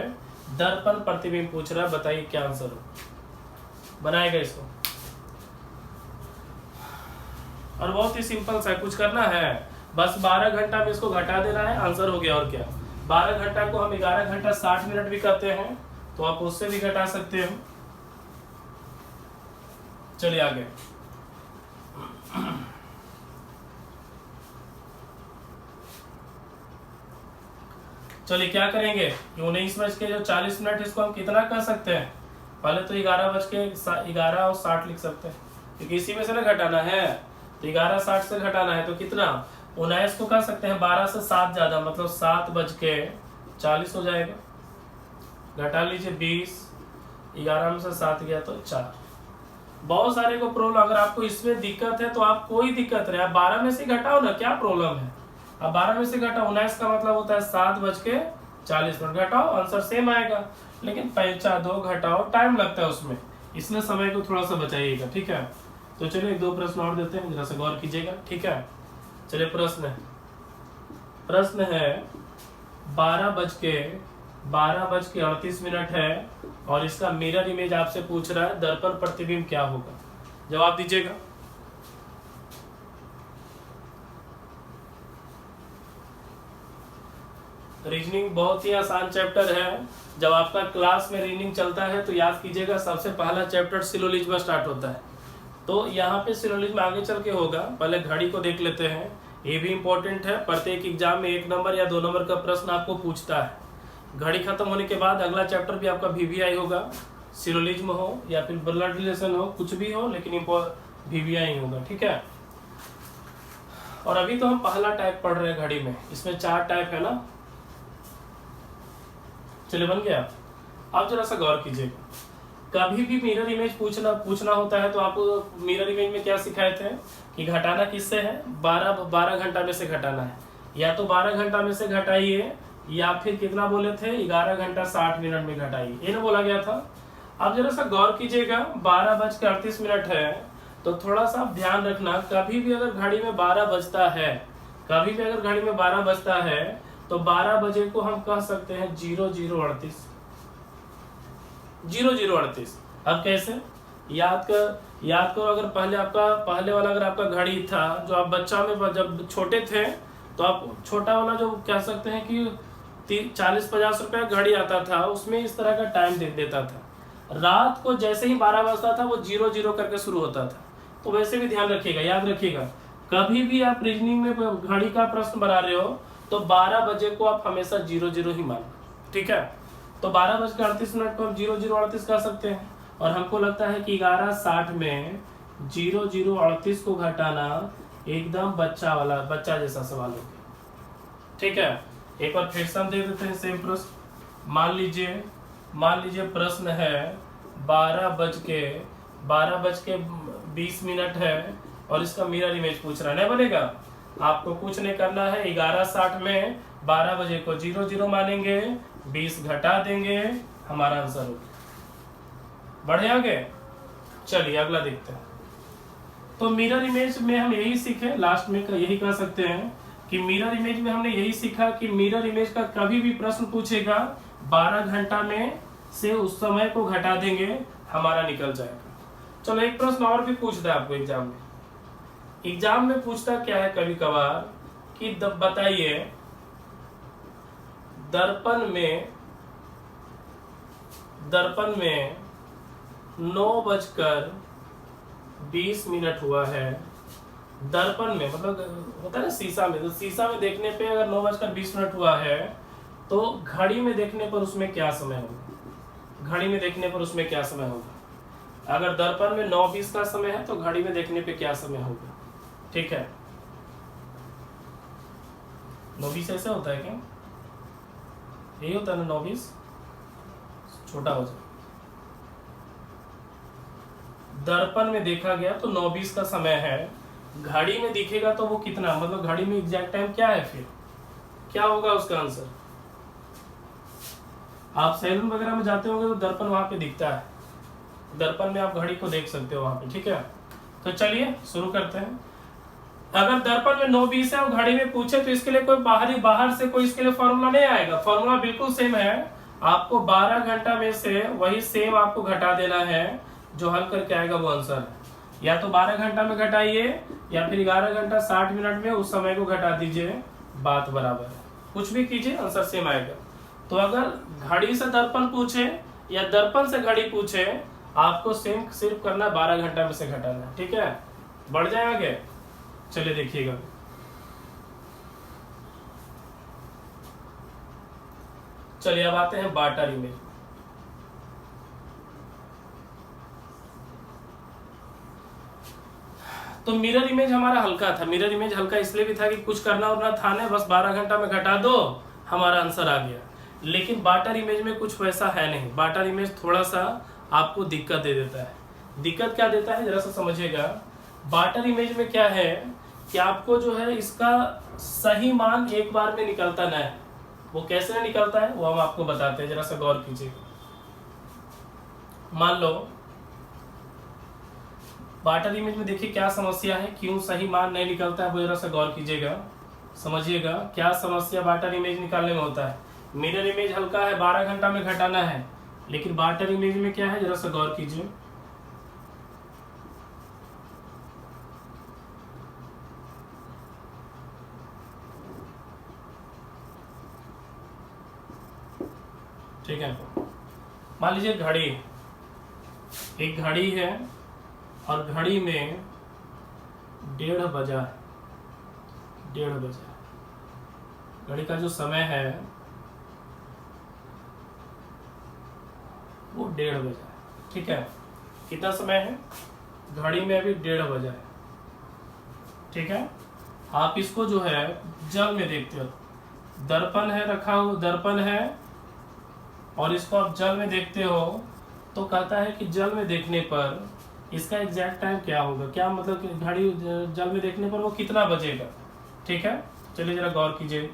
दर्पण प्रतिबिंब पूछ रहा है, बताइए क्या आंसर हो, बनाएगा इसको। और बहुत ही सिंपल सा कुछ करना है, बस 12 घंटा में इसको घटा देना है, आंसर हो गया। और क्या, 12 घंटा को हम 11 घंटा 60 मिनट भी कहते हैं, तो आप उससे भी घटा सकते हो। चलिए आगे, चलिए क्या करेंगे, 19:40 इसको हम कितना कर सकते हैं, पहले तो 11:11 लिख सकते हैं क्योंकि इसी में से ना घटाना है, तो 11:60 से घटाना है तो कितना 19 को कर सकते हैं, 12 से 7 ज्यादा मतलब 7:40 हो जाएगा। घटा लीजिए 20, 11 में से 7 गया तो 4, बहुत सारे को प्रॉब्लम, अगर आपको इसमें दिक्कत है तो आप कोई दिक्कत नहीं, आप 12 में से घटाओ ना, क्या प्रॉब्लम है। अब 12 में से घटाओ, 19 का मतलब होता है 7:40 घटाओ, आंसर सेम आएगा। लेकिन 5 घटाओ, टाइम लगता है उसमें, इसलिए समय को थोड़ा सा बचाइएगा, ठीक है। तो चलिए 1-2 प्रश्न और देते हैं, जरा सा गौर कीजिएगा, ठीक है। चलिए प्रश्न है 12:38 है और इसका मिरर इमेज आपसे पूछ रहा है दर्पण प्रतिबिंब क्या होगा, जवाब दीजिएगा। रीजनिंग बहुत ही आसान चैप्टर है। जब आपका क्लास में रीजनिंग चलता है तो याद कीजिएगा सबसे पहला चैप्टर सिलोजिज्म स्टार्ट होता है। तो यहाँ पे सिलोजिज्म आगे चल के होगा, पहले घड़ी को देख लेते हैं, ये भी इंपॉर्टेंट है। प्रत्येक एग्जाम में 1 नंबर या 2 नंबर का प्रश्न आपको पूछता है। घड़ी खत्म होने के बाद अगला चैप्टर भी आपका VVI होगा, सिलोजिज्म हो या फिर ब्लड रिलेशन हो, कुछ भी हो, लेकिन VVI ही होगा, ठीक है। और अभी तो हम पहला टाइप पढ़ रहे हैं घड़ी में, इसमें 4 टाइप है ना। चलिए बन गया। आप जरा सा गौर कीजिएगा, कभी भी मिरर इमेज पूछना होता है तो आपको मिरर इमेज में क्या सिखाए थे कि घटाना किससे है, 12 घंटा में से घटाना है। या तो 12 घंटा में से घटाइए या फिर कितना बोले थे 11 घंटा 60 मिनट में घटाइए, ये ना बोला गया था। अब जरा सा गौर कीजिएगा, 12:38 है तो थोड़ा सा ध्यान रखना, कभी भी अगर घड़ी में 12 बजता है, कभी भी अगर घड़ी में 12 बजता है तो 12 बजे को हम कह सकते हैं 00:38। 00:38। अब कैसे याद करो, अगर पहले वाला अगर आपका घड़ी था, जो आप बच्चा में जब छोटे थे तो आप छोटा वाला जो कह सकते हैं कि 40-50 रुपए घड़ी आता था, उसमें इस तरह का टाइम देता था। रात को जैसे ही 12 बजता था वो 00 करके शुरू होता था। तो वैसे भी ध्यान रखिएगा, याद रखिएगा, कभी भी आप रीजनिंग में घड़ी का प्रश्न बना रहे हो तो 12 बजे को आप हमेशा 00 ही मानो, ठीक है। तो 12:38 को हम 00:38 कर सकते हैं। और हमको लगता है कि 11:60 में 00:38 को घटाना एकदम बच्चा जैसा सवाल हो गया, ठीक है। एक बार फिर से हम दे देते हैं सेम प्रश्न। मान लीजिए प्रश्न है 12:20 है और इसका मिरर इमेज पूछ रहा है, नहीं बनेगा। आपको कुछ नहीं करना है, 11:60 में 12 बजे को 00 मानेंगे, 20 घटा देंगे, हमारा आंसर होगा। बढ़े आगे, चलिए अगला देखते हैं। तो मिरर इमेज में हम यही सीखे, लास्ट में यही कह सकते हैं कि मिरर इमेज में हमने यही सीखा कि मिरर इमेज का कभी भी प्रश्न पूछेगा 12 घंटा में से उस समय को घटा देंगे, हमारा निकल जाएगा। चलो एक प्रश्न और भी पूछता है आपको एग्जाम में पूछता क्या है कभी कभार कि बताइए दर्पण में 9:20 हुआ है। दर्पण में मतलब होता है ना शीशा में, तो शीशा में देखने पे अगर 9:20 हुआ है तो घड़ी में देखने पर उसमें क्या समय होगा, घड़ी में देखने पर उसमें क्या समय होगा। अगर दर्पण में 9:20 का समय है तो घड़ी में देखने पे क्या समय होगा, ठीक है। 9:20 ऐसा होता है क्या, यही होता है ना, 9:20 छोटा हो जाए। दर्पण में देखा गया तो 9:20 का समय है, घड़ी में दिखेगा तो वो कितना, मतलब घड़ी में एग्जैक्ट टाइम क्या है, फिर क्या होगा उसका आंसर। आप सैलून वगैरह में जाते होंगे तो दर्पण वहां पे दिखता है, दर्पण में आप घड़ी को देख सकते हो वहां पे, ठीक है। तो चलिए शुरू करते हैं। अगर दर्पण में 9:20 है और घड़ी में पूछे तो इसके लिए कोई बाहर से कोई इसके लिए फॉर्मूला नहीं आएगा, फॉर्मूला बिल्कुल सेम है। आपको 12 घंटा में से वही सेम आपको घटा देना है, जो हल करके आएगा वो आंसर है। या तो 12 घंटा में घटाइए या फिर 11 घंटा 60 मिनट में उस समय को घटा दीजिए, बात बराबर है। कुछ भी कीजिए आंसर सेम आएगा। तो अगर घड़ी से दर्पण पूछे या दर्पण से घड़ी पूछे, आपको सेम सिर्फ करना 12 घंटा में से घटाना, ठीक है। बढ़ जाए आगे, चलिए देखिएगा। चलिए अब आते हैं बार्टर इमेज। तो मिरर इमेज हमारा हल्का था, मिरर इमेज हल्का इसलिए भी था कि कुछ करना और ना था नहीं, बस 12 घंटा में घटा दो, हमारा आंसर आ गया। लेकिन बार्टर इमेज में कुछ वैसा है नहीं, बार्टर इमेज थोड़ा सा आपको दिक्कत दे देता है। दिक्कत क्या देता है जरा सा समझिएगा। बार्टर इमेज में क्या है कि आपको जो है इसका सही मान एक बार में निकलता ना है। वो कैसे निकलता है वो हम आपको बताते हैं, जरा सा गौर कीजिए। मान लो बार्टर इमेज में देखिए क्या समस्या है, क्यों सही मान नहीं निकलता है, वो जरा सा गौर कीजिएगा, समझिएगा क्या समस्या बार्टर इमेज निकालने में होता है। मिरर इमेज हल्का है, 12 घंटा में घटाना है, लेकिन बार्टर इमेज में क्या है जरा सा गौर कीजिए। ठीक है, मान लीजिए घड़ी, एक घड़ी है और घड़ी में 1:30 बजा, 1:30 बजा, घड़ी का जो समय है वो 1:30 बजा है। ठीक है, कितना समय है घड़ी में? अभी 1:30 बजा है। ठीक है, आप इसको जो है जल में देखते हो, दर्पण है रखा हो, दर्पण है और इसको आप जल में देखते हो, तो कहता है कि जल में देखने पर इसका एग्जैक्ट टाइम क्या होगा, क्या मतलब कि घड़ी जल में देखने पर वो कितना बजेगा। ठीक है, चलिए जरा गौर कीजिए।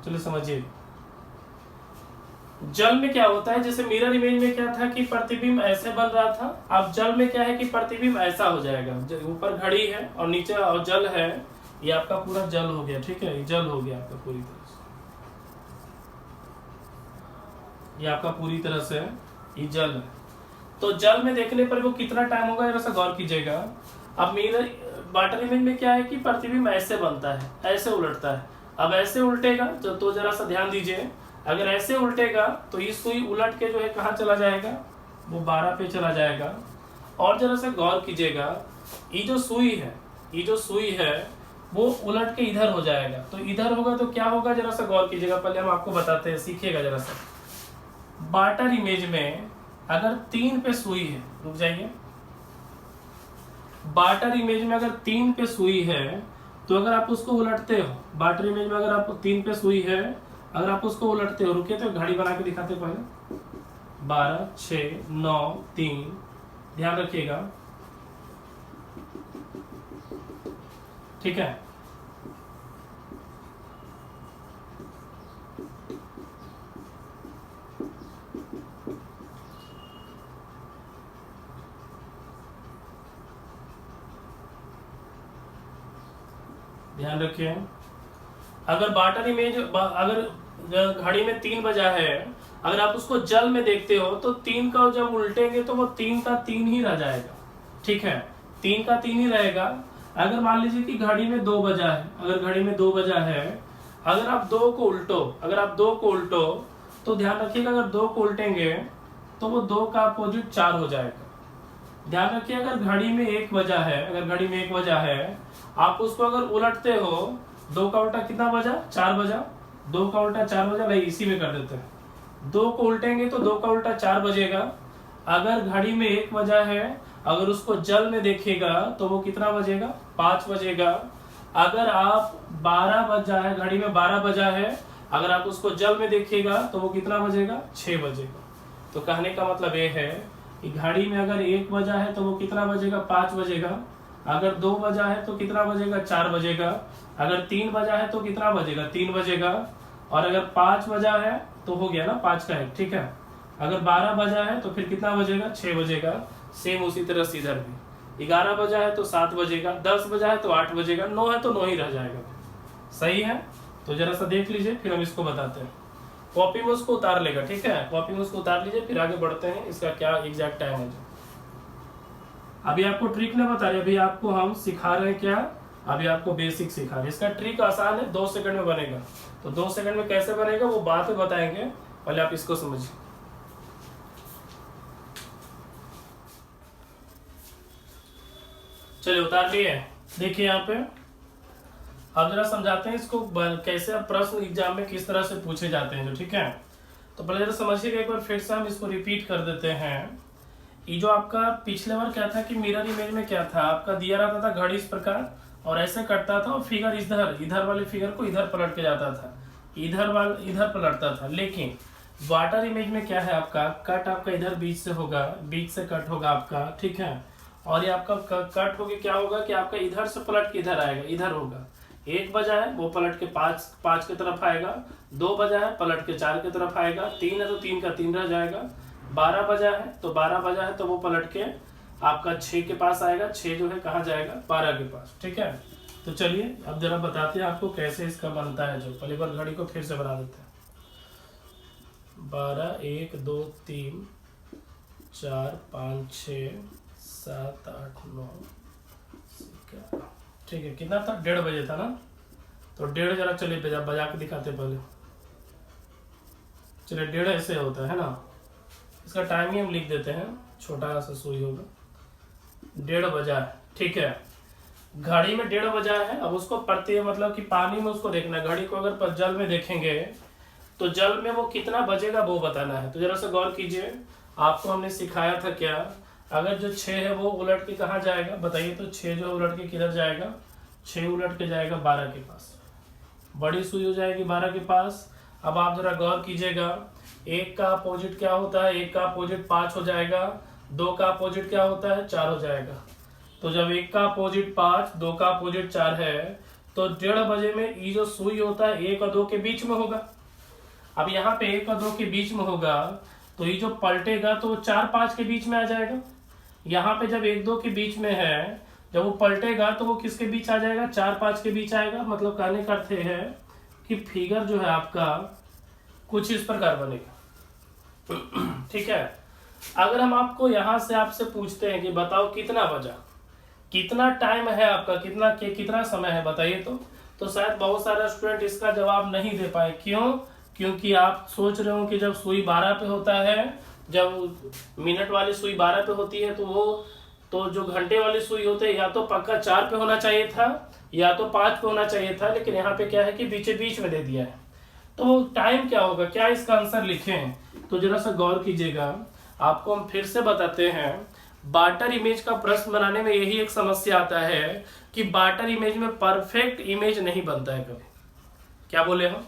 चलिए समझिए, जल में क्या होता है, जैसे मिरर इमेज में क्या था कि प्रतिबिंब ऐसे बन रहा था, अब जल में क्या है कि प्रतिबिंब ऐसा हो जाएगा। ऊपर घड़ी है और नीचे और जल है, ये आपका पूरा जल हो गया। ठीक है, ये जल हो गया आपका पूरी तरह से, ये आपका पूरी तरह से ये जल है। तो जल में देखने पर वो कितना टाइम होगा जरा सा गौर कीजिएगा। अब मिरर वाटर इमेज में क्या है कि प्रतिबिंब ऐसे बनता है, ऐसे उलटता है। अब ऐसे उल्टेगा तो जरा सा ध्यान दीजिए, अगर ऐसे उल्टेगा तो ये सुई उलट के जो है कहाँ चला जाएगा, वो 12 पे चला जाएगा। और जरा सा गौर कीजिएगा, ये जो सुई है वो उलट के इधर हो जाएगा, तो इधर होगा तो क्या होगा जरा सा गौर कीजिएगा। पहले हम आपको बताते हैं, सीखिएगा जरा सा। बार्टर इमेज में अगर 3 पे सुई है, रुक जाइए, बार्टर इमेज में अगर 3 पे सुई है तो अगर आप उसको उलटते हो, बार्टर इमेज में अगर आप 3 पे सुई है, अगर आप उसको उलटते हो, रुके तो घड़ी बना के दिखाते पहले, 12, 6, 9, 3, ध्यान रखिएगा। ठीक है, ध्यान रखिए। अगर बार्टर इमेज, अगर घड़ी में 3 बजा है, अगर आप उसको जल में देखते हो तो 3 का जब उल्टेंगे तो वो 3 का 3 ही रह जाएगा। ठीक है, 3 का 3 ही रहेगा। अगर मान लीजिए कि घड़ी में 2 बजा है, अगर घड़ी में 2 बजा है, अगर आप 2 को उल्टो, तो ध्यान रखिएगा, अगर 2 को उल्टेंगे तो वो 2 का अपोजिट 4 हो जाएगा। ध्यान रखिए, अगर घड़ी में 1 बजा है, आप उसको अगर उलटते हो, 2 का उल्टा कितना बजा, 4 बजा, 2 का उल्टा 4 बजा, नहीं इसी में कर देते हैं। 2 को उल्टेंगे तो 2 का उल्टा 4 बजेगा। अगर घड़ी में 1 बजा है, अगर उसको जल में देखेगा तो वो कितना बजेगा, 5 बजेगा। अगर आप 12 बजा है, घड़ी में 12 बजा है, अगर आप उसको जल में देखिएगा तो वो कितना बजेगा, 6 बजेगा। तो कहने का मतलब ये है कि घड़ी में अगर 1 बजा है तो वो कितना बजेगा, 5 बजेगा। अगर 2 बजा है तो कितना बजेगा, 4 बजेगा। अगर 3 बजा है तो कितना बजेगा, 3 बजेगा। और अगर 5 बजा है तो हो गया ना 5 का 1। ठीक है, अगर 12 बजा है तो फिर कितना बजेगा, 6 बजेगा। सेम उसी तरह से इधर भी 11 बजा है तो 7 बजेगा, 10 बजा है तो 8 बजेगा, 9 है तो 9 ही रह जाएगा। सही है, तो जरा सा देख लीजिए, फिर हम इसको बताते हैं। कॉपी में उसको उतार लेगा। ठीक है, कॉपी में उसको उतार लीजिए, फिर आगे बढ़ते हैं, इसका क्या एग्जैक्ट टाइम है। अभी आपको ट्रिक नहीं बता रहे, अभी आपको हम सिखा रहे हैं क्या, अभी आपको बेसिक सिखा रहे हैं। इसका ट्रिक आसान है, 2 सेकंड में बनेगा। तो 2 सेकंड में कैसे बनेगा वो बाद में बताएंगे, पहले आप इसको समझिए। चलिए उतार लिए, देखिए यहाँ पे। अब जरा समझाते हैं इसको कैसे प्रश्न एग्जाम में किस तरह से पूछे जाते हैं जो। ठीक है, तो पहले जरा समझिएगा, एक बार फिर से हम इसको रिपीट कर देते हैं। ये जो आपका पिछले बार क्या था कि मिरर इमेज में क्या था, आपका दिया रहता था घड़ी इस प्रकार और ऐसे कटता था और फिगर इधर वाले फिगर को इधर पलट के जाता था, इधर पलटता था। लेकिन वाटर इमेज में क्या है, आपका कट आपका इधर बीच से होगा, बीच से कट होगा आपका, ठीक है। और ये आपका कट होके क्या होगा कि आपका इधर से पलट के इधर आएगा, इधर होगा। 1 बजा है वो पलट के 5 की तरफ आएगा, 2 बजा है पलट के 4 की तरफ आएगा, 3 है तो 3 का 3 रह जाएगा, 12 बजा है तो 12 बजा है तो वो पलट के आपका 6 के पास आएगा, 6 जो है कहाँ जाएगा, 12 के पास, ठीक है। तो चलिए अब जरा बताते हैं आपको कैसे इसका बनता है। जो पहले बार घड़ी को फिर से बना देते हैं। 12 1 2 3 4 5 6 7 8 9 ठीक है। कितना था, 1:30 बजे था ना, तो 1:30 जरा चलिए बजा के दिखाते पहले। चलिए 1:30 ऐसे होता है ना, इसका टाइम ही हम लिख देते हैं, छोटा सा सुई होगा। 1:30 बजा है, ठीक है। घड़ी में 1:30 बजा है। अब उसको पढ़ते मतलब कि पानी में उसको देखना है। घड़ी को अगर जल में देखेंगे तो जल में वो कितना बजेगा वो बताना है। तो जरा सा गौर कीजिए, आपको हमने सिखाया था क्या, अगर जो 6 है वो उलट के कहाँ जाएगा बताइए। तो 6 जो उलट के किधर जाएगा, 6 उलट के जाएगा 12 के पास, बड़ी सुई हो जाएगी 12 के पास। अब आप जरा गौर कीजिएगा, 1 का अपोजिट क्या होता है, 1 का अपोजिट 5 हो जाएगा, 2 का अपोजिट क्या होता है, 4 हो जाएगा। तो जब 1 का अपोजिट 5, 2 का अपोजिट 4 है, तो 1:30 बजे में ये जो सुई होता है 1 और 2 के बीच में होगा। अब यहाँ पे 1 और 2 के बीच में होगा, तो ये जो पलटेगा तो वो 4 5 के बीच में आ जाएगा। यहाँ पे जब 1 2 के बीच में है, जब वो पलटेगा तो वो किसके बीच आ जाएगा, 4 5 के बीच आएगा। मतलब कहने का अर्थ है कि फिगर जो है आपका कुछ इस प्रकार बनेगा, ठीक है। अगर हम आपको यहाँ से आपसे पूछते हैं कि बताओ कितना बजा, कितना टाइम है आपका, कितना समय है बताइए। तो शायद बहुत सारे स्टूडेंट इसका जवाब नहीं दे पाए। क्यों? क्योंकि आप सोच रहे हो कि जब सुई 12 पे होता है, जब मिनट वाली सुई 12 पे होती है, तो जो घंटे वाली सुई होते हैं या तो पक्का 4 पे होना चाहिए था या तो 5 पे होना चाहिए था। लेकिन यहाँ पे क्या है कि बीच में दे दिया है। तो टाइम क्या होगा, क्या इसका आंसर लिखें? तो जरा सा गौर कीजिएगा, आपको हम फिर से बताते हैं। बार्टर इमेज का प्रश्न बनाने में यही एक समस्या आता है कि बार्टर इमेज में परफेक्ट इमेज नहीं बनता है कभी। क्या बोले हम?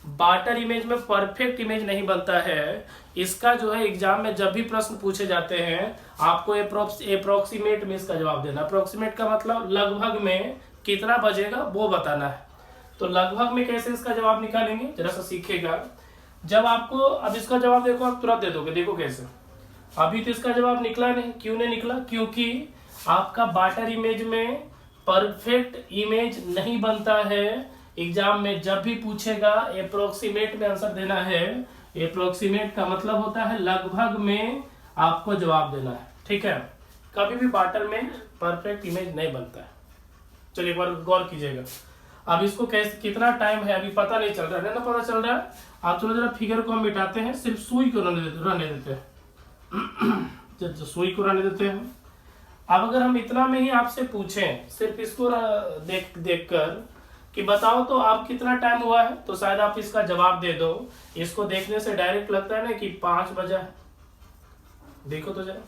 बार्टर इमेज में परफेक्ट इमेज नहीं बनता है। इसका जो है एग्जाम में जब भी प्रश्न पूछे जाते हैं, आपको अप्रोक्सीमेट में इसका जवाब देना। अप्रोक्सीमेट का मतलब लगभग में कितना बजेगा वो बताना है। तो लगभग में कैसे इसका जवाब निकालेंगे, जरा सा सीखेगा। जब आपको अब इसका जवाब देखो, आप तुरंत दे दोगे। देखो कैसे, अभी तो इसका जवाब निकला नहीं। क्यों नहीं निकला? क्योंकि आपका बार्टर इमेज में परफेक्ट इमेज नहीं बनता है। एग्जाम में जब भी पूछेगा अप्रोक्सीमेट में आंसर देना है। अप्रोक्सीमेट का मतलब होता है लगभग में आपको जवाब देना है, ठीक है। कभी भी बार्टर में परफेक्ट इमेज नहीं बनता है। चलिए एक बार गौर कीजिएगा। अब इसको कैसे, कितना टाइम है अभी पता नहीं चल रहा है ना, पता चल रहा है। आप चलो जरा फिगर को हम मिटाते हैं, सिर्फ सुई को रहने देते हैं। सुई को रहने देते हैं। अब अगर हम इतना में ही आपसे पूछें, सिर्फ इसको देख कर कि बताओ तो आप कितना टाइम हुआ है, तो शायद आप इसका जवाब दे दो। इसको देखने से डायरेक्ट लगता है ना कि 5 बजा है। देखो तो जरा,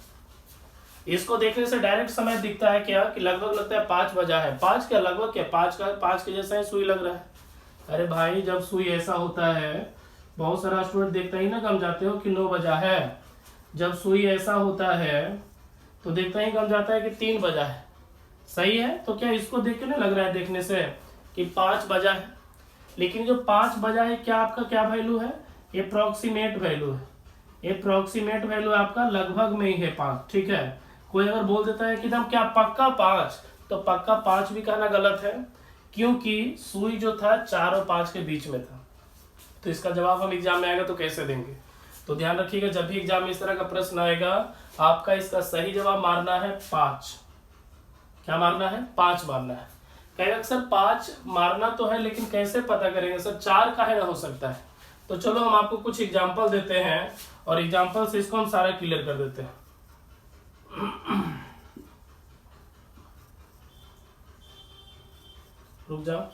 इसको देखने से डायरेक्ट समय दिखता है क्या कि लगभग लगता है 5 बजा है। 5 क्या लगभग क्या, 5 के जैसा ही सुई लग रहा है। अरे भाई, जब सुई ऐसा होता है, बहुत सारा स्टूडेंट देखता ही ना गम जाते हो कि 9 बजा है। जब सुई ऐसा होता है तो देखता ही गम जाता है कि 3 बजा है। सही है। तो क्या इसको देख के नहीं लग रहा है देखने से कि 5 बजा है? लेकिन जो 5 बजा है, क्या आपका क्या वैल्यू है, अप्रोक्सीमेट वैल्यू है। अप्रोक्सीमेट वैल्यू आपका लगभग में ही है 5, ठीक है। कोई अगर बोल देता है कि एकदम क्या पक्का 5, तो पक्का 5 भी कहना गलत है, क्योंकि सुई जो था 4 और 5 के बीच में था। तो इसका जवाब हम एग्जाम में आएगा तो कैसे देंगे? तो ध्यान रखिएगा, जब भी एग्जाम में इस तरह का प्रश्न आएगा, आपका इसका सही जवाब मारना है 5। क्या मारना है? 5 मारना है। कहेगा सर 5 मारना तो है, लेकिन कैसे पता करेंगे सर, 4 काहे ना हो सकता है? तो चलो हम आपको कुछ एग्जाम्पल देते हैं और एग्जाम्पल से इसको हम सारा क्लियर कर देते हैं। रुक जाओ,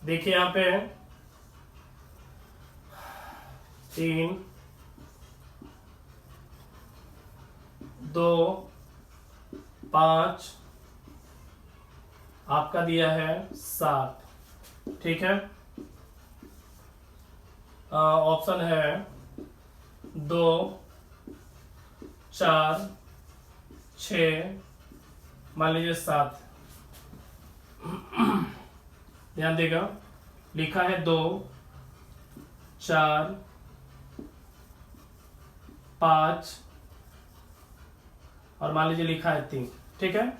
देखिए यहाँ पे 3 2 5 आपका दिया है 7, ठीक है। ऑप्शन है 2, 4, 6, मान लीजिए 7। ध्यान देगा, लिखा है 2, 4, 5 और मान लीजिए लिखा है 3, ठीक है।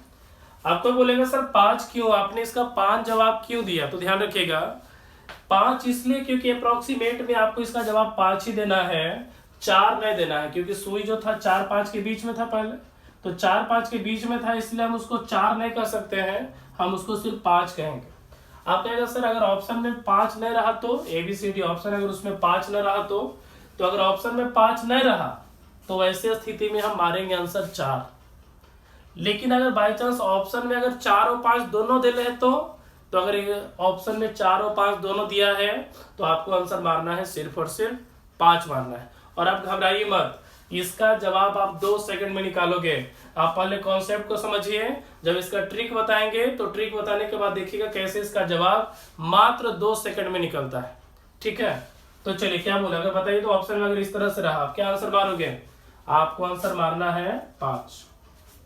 अब तो बोलेगा सर 5 क्यों, आपने इसका 5 जवाब क्यों दिया? तो ध्यान रखिएगा 5 इसलिए क्योंकि अप्रोक्सीमेट में आपको इसका जवाब 5 ही देना है, 4 नहीं देना है, क्योंकि सुई जो था 4-5 के बीच में था पहले, तो 4-5 के बीच में था, इसलिए हम उसको 4 नहीं कर सकते हैं, हम उसको सिर्फ 5 कहेंगे। आप कहेगा सर अगर ऑप्शन में 5 नहीं रहा तो ABCD ऑप्शन अगर उसमें 5 न रहा तो अगर ऑप्शन में 5 नहीं रहा तो वैसे स्थिति में हम मारेंगे आंसर 4। लेकिन अगर बाई चांस ऑप्शन में अगर 4 और 5 दोनों दे रहे तो अगर ऑप्शन में 4 और 5 दोनों दिया है तो आपको आंसर मारना है सिर्फ और सिर्फ 5 मारना है। और आप घबराइए मत, इसका जवाब आप 2 सेकंड में निकालोगे। आप पहले कॉन्सेप्ट को समझिए, जब इसका ट्रिक बताएंगे तो ट्रिक बताने के बाद देखिएगा कैसे इसका जवाब मात्र 2 सेकंड में निकलता है, ठीक है। तो चलिए क्या बोला, अगर बताइए तो ऑप्शन में अगर इस तरह से रहा आप क्या आंसर मारोगे? आपको आंसर मारना है 5,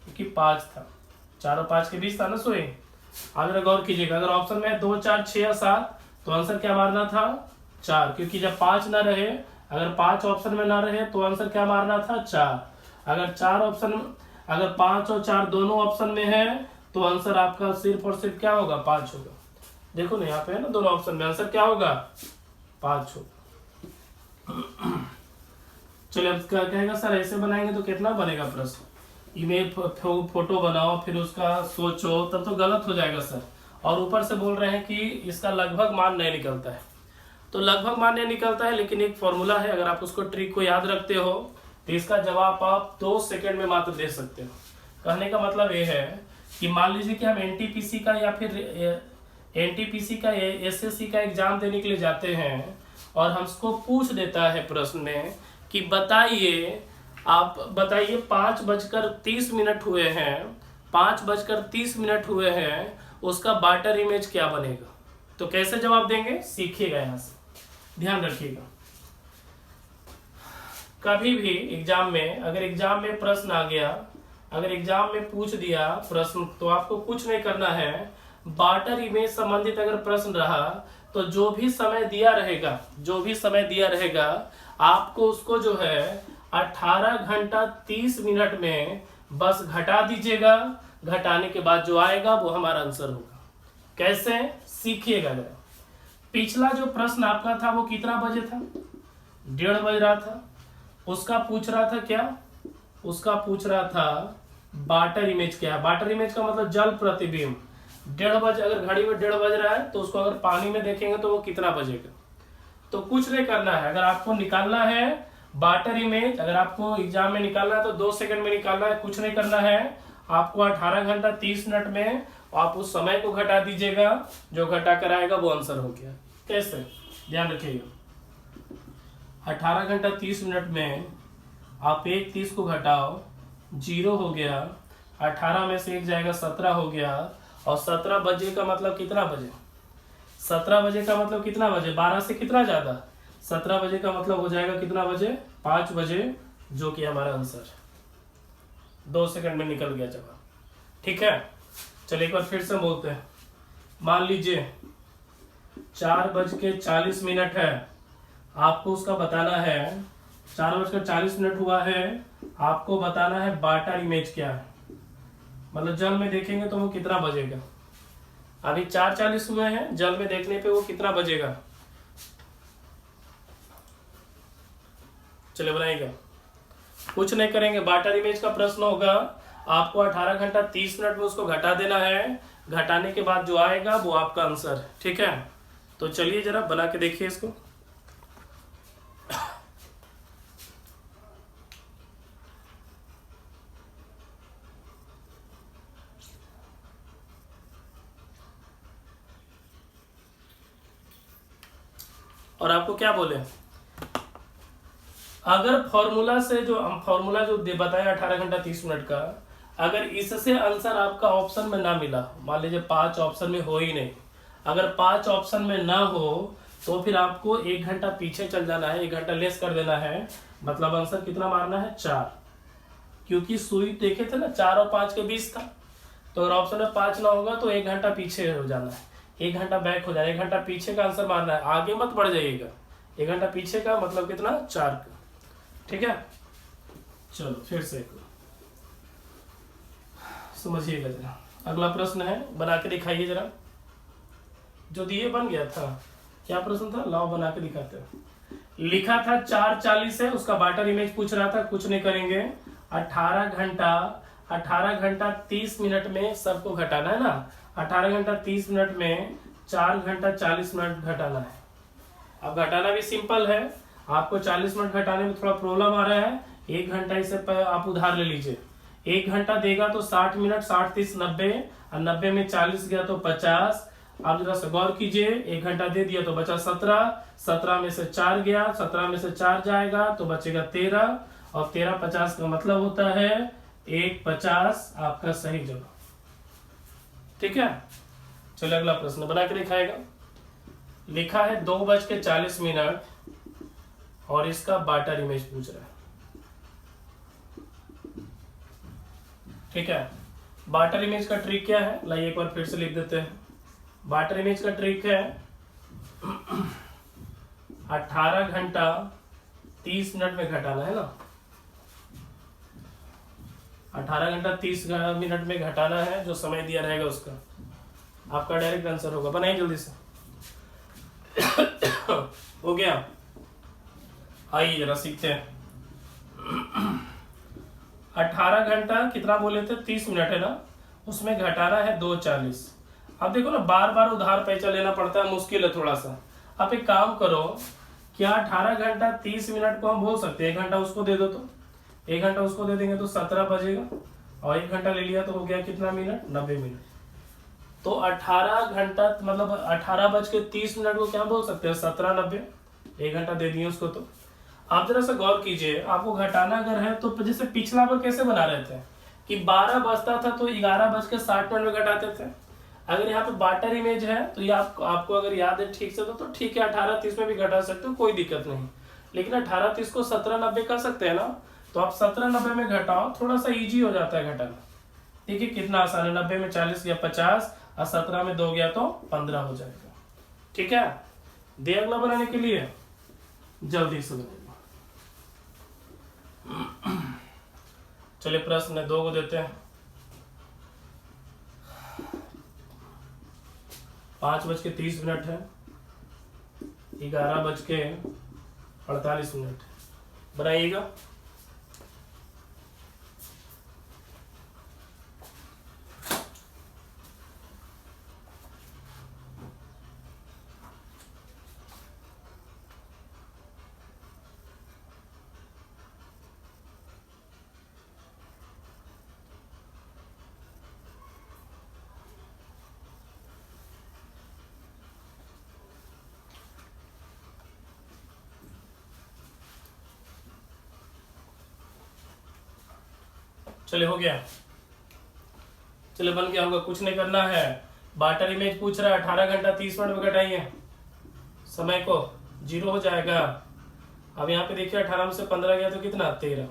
क्योंकि 5 था, 4 और 5 के बीच था ना सोए। अगर गौर कीजिएगा, अगर ऑप्शन में 2, 4, 6 या 7 तो आंसर क्या मारना था? 4, क्योंकि जब 5 ना रहे, अगर 5 ऑप्शन में ना रहे तो आंसर क्या मारना था? 4। अगर 4 ऑप्शन, अगर 5 और 4 दोनों ऑप्शन में है तो आंसर आपका सिर्फ और सिर्फ क्या होगा? 5 होगा। देखो ना यहाँ पे है ना दोनों ऑप्शन में, आंसर क्या होगा? 5 होगा। चलिए अब क्या कहेगा सर ऐसे बनाएंगे तो कितना बनेगा प्रश्न? इमेज फोटो बनाओ फिर उसका सोचो, तब तो गलत हो जाएगा सर। और ऊपर से बोल रहे हैं कि इसका लगभग मान नहीं निकलता है, तो लगभग मान नहीं निकलता है, लेकिन एक फॉर्मूला है, अगर आप उसको ट्रिक को याद रखते हो तो इसका जवाब आप 2 सेकंड में मात्र दे सकते हो। कहने का मतलब ये है कि मान लीजिए कि हम NTPC का या फिर NTPC का SSC का एग्जाम देने के लिए जाते हैं और हमको पूछ देता है प्रश्न में कि बताइए, आप बताइए 5:30 हुए हैं, 5:30 हुए हैं, उसका बाटर इमेज क्या बनेगा? तो कैसे जवाब देंगे सीखिएगा, यहाँ से ध्यान रखिएगा। कभी भी एग्जाम में, अगर एग्जाम में प्रश्न आ गया, अगर एग्जाम में पूछ दिया प्रश्न, तो आपको कुछ नहीं करना है। बाटर इमेज संबंधित अगर प्रश्न रहा तो जो भी समय दिया रहेगा आपको उसको जो है 18 घंटा 30 मिनट में बस घटा दीजिएगा। घटाने के बाद जो आएगा वो हमारा आंसर होगा। कैसे सीखिएगा जरा। पिछला जो प्रश्न आपका था वो कितना बजे था? 1:30 बज रहा था। उसका पूछ रहा था क्या? उसका पूछ रहा था बाटर इमेज क्या है। बाटर इमेज का मतलब जल प्रतिबिंब। 1:30 बजे, अगर घड़ी में 1:30 बज रहा है तो उसको अगर पानी में देखेंगे तो वो कितना बजेगा? तो कुछ नहीं करना है। अगर आपको निकालना है बाटर इमेज, अगर आपको एग्जाम में निकालना है तो 2 सेकंड में निकालना है। कुछ नहीं करना है, आपको 18 घंटा 30 मिनट में आप उस समय को घटा दीजिएगा, जो घटा कर आएगा वो आंसर हो गया। कैसे? ध्यान रखिएगा, 18 घंटा 30 मिनट में आप 1:30 को घटाओ, 0 हो गया। 18 में से 1 जाएगा, 17 हो गया। और 17 बजे का मतलब कितना बजे? 17 बजे का मतलब कितना बजे? 12 से कितना ज्यादा? 17 बजे का मतलब हो जाएगा कितना बजे? 5 बजे, जो कि हमारा आंसर 2 सेकंड में निकल गया जवाब। ठीक है, चलिए एक बार फिर से बोलते हैं। मान लीजिए 4:40 है, आपको उसका बताना है 4:40 हुआ है, आपको बताना है बाटर इमेज क्या है, मतलब जल में देखेंगे तो वो कितना बजेगा। अभी 4:40 हुए हैं, जल में देखने पे वो कितना बजेगा। चलिए बनाइएगा, कुछ नहीं करेंगे। बाटर इमेज का प्रश्न होगा, आपको 18 घंटा 30 मिनट में उसको घटा देना है। घटाने के बाद जो आएगा वो आपका आंसर। ठीक है, तो चलिए जरा बना के देखिए इसको। और आपको क्या बोले, अगर फॉर्मूला से जो हम फॉर्मूला जो बताया 18 घंटा 30 मिनट का, अगर इससे आंसर आपका ऑप्शन में ना मिला, मान लीजिए 5 ऑप्शन में हो ही नहीं, अगर 5 ऑप्शन में ना हो तो फिर आपको 1 घंटा पीछे चल जाना है, 1 घंटा लेस कर देना है, मतलब आंसर कितना मारना है 4, क्योंकि सुई देखे थे ना 4 और 5 के बीच था। तो अगर ऑप्शन में 5 ना होगा तो 1 घंटा पीछे हो जाना है, 1 घंटा बैक हो जाना है, 1 घंटा पीछे का आंसर मारना है, आगे मत बढ़ जाइएगा। 1 घंटा पीछे का मतलब कितना 4 का, ठीक है। चलो फिर से समझिएगा जरा। अगला प्रश्न है, बना के दिखाइए जरा। जो दिए बन गया था, क्या प्रश्न था, लाओ बना के दिखाते हैं। लिखा था 4:40 है, उसका बाटर इमेज पूछ रहा था, कुछ नहीं करेंगे। 18 घंटा 30 मिनट में सबको घटाना है ना, 18 घंटा 30 मिनट में 4 घंटा 40 मिनट घटाना है। अब घटाना भी सिंपल है, आपको 40 मिनट घटाने में थोड़ा प्रॉब्लम आ रहा है, 1 घंटा इसे आप उधार ले लीजिए। 1 घंटा देगा तो 60 मिनट, 60 30 90, और 90 में 40 गया तो 50। आप जरा सा गौर कीजिए, 1 घंटा दे दिया तो बचा 17, 17 में से 4 गया, 17 में से 4 जाएगा तो बचेगा 13, और 13 50 का मतलब होता है 1:50 आपका सही जवाब, ठीक है। चलिए अगला प्रश्न बना के दिखाएगा। लिखा है 2:40 और इसका बाटर इमेज पूछ रहा है, ठीक है। बाटर इमेज का ट्रिक क्या है, लाइए एक बार फिर से लिख देते हैं। बाटर इमेज का ट्रिक है 18 घंटा 30 मिनट में घटाना है ना, 18 घंटा 30 मिनट में घटाना है, जो समय दिया रहेगा उसका आपका डायरेक्ट आंसर होगा। बनाइए जल्दी से। हो गया, आइए जरा सीखते हैं। 18 घंटा कितना बोले थे, 30 मिनट है ना, उसमें घटाना है 2:40। अब देखो ना, बार बार उधार पैसा लेना पड़ता है, मुश्किल है थोड़ा सा। आप एक काम करो, क्या 18 घंटा 30 मिनट को हम बोल सकते हैं 1 घंटा उसको दे दो, तो 1 घंटा उसको दे देंगे तो 17 बजेगा, और 1 घंटा ले लिया तो हो गया कितना मिनट, 90 मिनट। तो 18 घंटा मतलब 18:30 को क्या बोल सकते हैं, 17 90, 1 घंटा दे दिए उसको। तो आप जरा सा गौर कीजिए, आपको घटाना अगर है तो जैसे पिछला बार कैसे बना रहे थे कि 12 बजता था तो 11:60 में घटाते थे। अगर यहाँ पे बाटर इमेज है तो ये आपको अगर याद है ठीक से तो ठीक है, 18:30 में भी घटा सकते हो, कोई दिक्कत नहीं। लेकिन 18:30 को 17:90 कर सकते हैं ना, तो आप 17:90 में घटाओ, थोड़ा सा इजी हो जाता है घटाना। देखिए कितना आसान है, 90 में 40 गया 50, और 17 में 2 गया तो 15 हो जाएगा, ठीक है। दे अगला बनाने के लिए जल्दी से बनेगा। चलिए प्रश्न 2 को देते हैं। 5:30 है, 11:48 बनाइएगा। चलिए हो गया, चलिए बन गया होगा, कुछ नहीं करना है। बाटर इमेज पूछ रहा है, 18 घंटा 30 मिनट में घटाइए, समय को 0 हो जाएगा। अब यहाँ पे देखिए 18 में से 15 गया तो कितना 13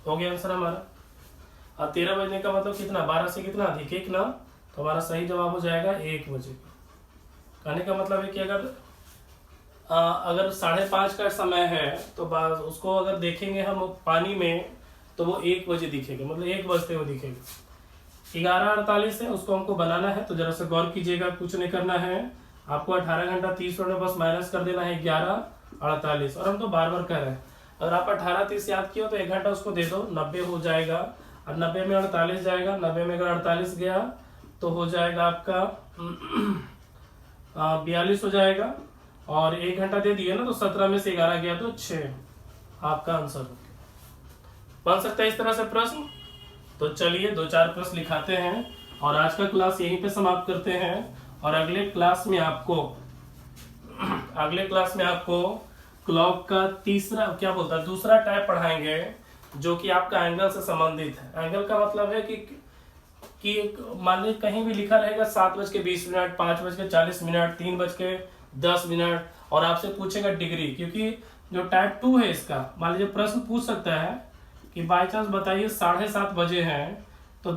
हो गया आंसर हमारा। अब 13 बजने का मतलब कितना, 12 से कितना अधिक 1 ना, तो हमारा सही जवाब हो जाएगा 1 बजे। कहने का मतलब है कि अगर 5:30 का समय है तो उसको अगर देखेंगे हम पानी में तो वो 1 बजे दिखेगा, मतलब 1 बजते हुए दिखेगा। 11:48 है, उसको हमको बनाना है, तो जरा सा गौर कीजिएगा, कुछ नहीं करना है आपको। 18 घंटा 30 मिनट में बस माइनस कर देना है 11:48, और हम तो बार बार कर रहे हैं। अगर आप 18:30 याद किया तो 1 घंटा उसको दे दो, 90 हो जाएगा, और 90 में 48 जाएगा, 90 में अगर 48 गया तो हो जाएगा आपका 42 हो जाएगा, और 1 घंटा दे दिया ना तो 17 में से 11 गया तो 6 आपका आंसर हो गया। बन सकता है इस तरह से प्रश्न। तो चलिए 2-4 प्रश्न लिखाते हैं, और आज का क्लास यहीं पे समाप्त करते हैं। और अगले क्लास में आपको क्लॉक का दूसरा टाइप पढ़ाएंगे, जो कि आपका एंगल से संबंधित है। एंगल का मतलब है कि कि मान लीजिए कहीं भी लिखा रहेगा 7:20, 5:40, 3:10, और आपसे पूछेगा डिग्री, क्योंकि जो टाइप 2 है इसका मान लीजिए प्रश्न पूछ सकता है कि बाई चांस बताइए 7:30 बजे हैं तो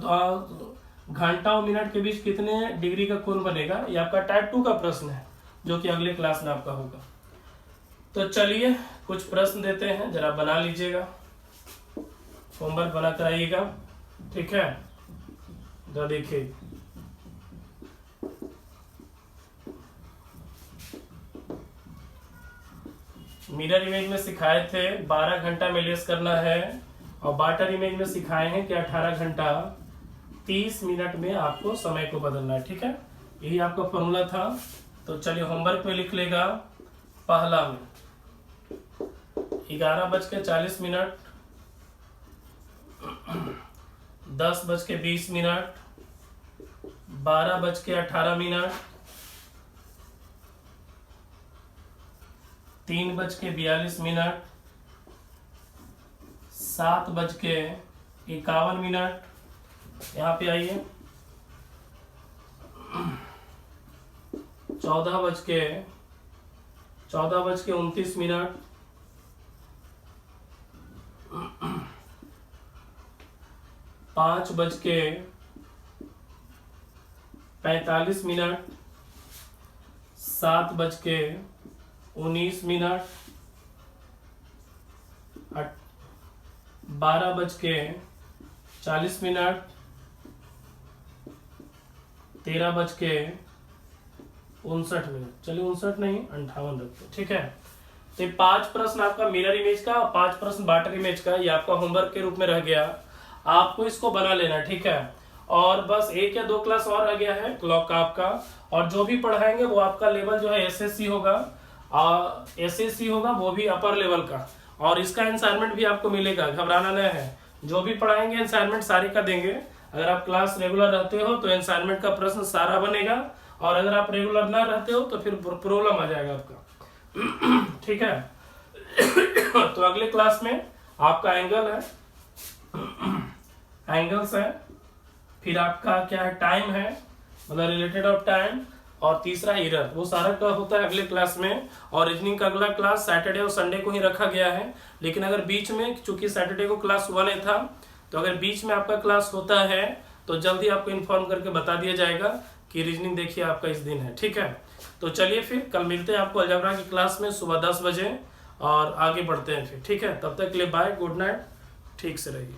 घंटा और मिनट के बीच कितने डिग्री का कोण बनेगा। ये आपका टाइप 2 का प्रश्न है जो कि अगले क्लास में आपका होगा। तो चलिए कुछ प्रश्न देते हैं, जरा बना लीजिएगा, होमवर्क बना कर आइएगा, ठीक है। तो देखिए मिरर इमेज में सिखाए थे 12 घंटा में लेस करना है, और वाटर इमेज में सिखाए हैं कि 18 घंटा 30 मिनट में आपको समय को बदलना है, ठीक है। यही आपका फॉर्मूला था। तो चलिए होमवर्क में लिख लेगा, पहला में 11:40, 10:20, 12:18, 3:42, 7:51। यहाँ पे आइए 14:29, 5:45, 7:19, 12:40, 13:59। चलिए 59 नहीं 58 रखते, ठीक है। तो 5 प्रश्न आपका मिरर इमेज का, 5 प्रश्न वाटर इमेज का, ये आपका होमवर्क के रूप में रह गया। आपको इसको बना लेना, ठीक है। और बस 1 या 2 क्लास और रह गया है क्लॉक का आपका, और जो भी पढ़ाएंगे वो आपका लेवल जो है एसएससी होगा, वो भी अपर लेवल का, और इसका असाइनमेंट भी आपको मिलेगा, घबराना नहीं है। जो भी पढ़ाएंगे असाइनमेंट सारे का देंगे। अगर आप क्लास रेगुलर रहते हो तो असाइनमेंट का प्रश्न सारा बनेगा, और अगर आप रेगुलर ना रहते हो तो फिर प्रॉब्लम आ जाएगा आपका, ठीक है। तो अगले क्लास में आपका एंगल्स है, फिर आपका क्या है, टाइम है, मतलब रिलेटेड ऑफ टाइम, और तीसरा एरर, वो सारा का होता है अगले क्लास में। और रीजनिंग का अगला क्लास सैटरडे और संडे को ही रखा गया है, लेकिन अगर बीच में, चूंकि सैटरडे को क्लास 1 था, तो अगर बीच में आपका क्लास होता है तो जल्दी आपको इन्फॉर्म करके बता दिया जाएगा कि रीजनिंग देखिए आपका इस दिन है, ठीक है। तो चलिए फिर कल मिलते हैं आपको अलजेब्रा की क्लास में सुबह 10 बजे, और आगे बढ़ते हैं फिर, ठीक है। तब तक के लिए बाय, गुड नाइट, ठीक से रहिए।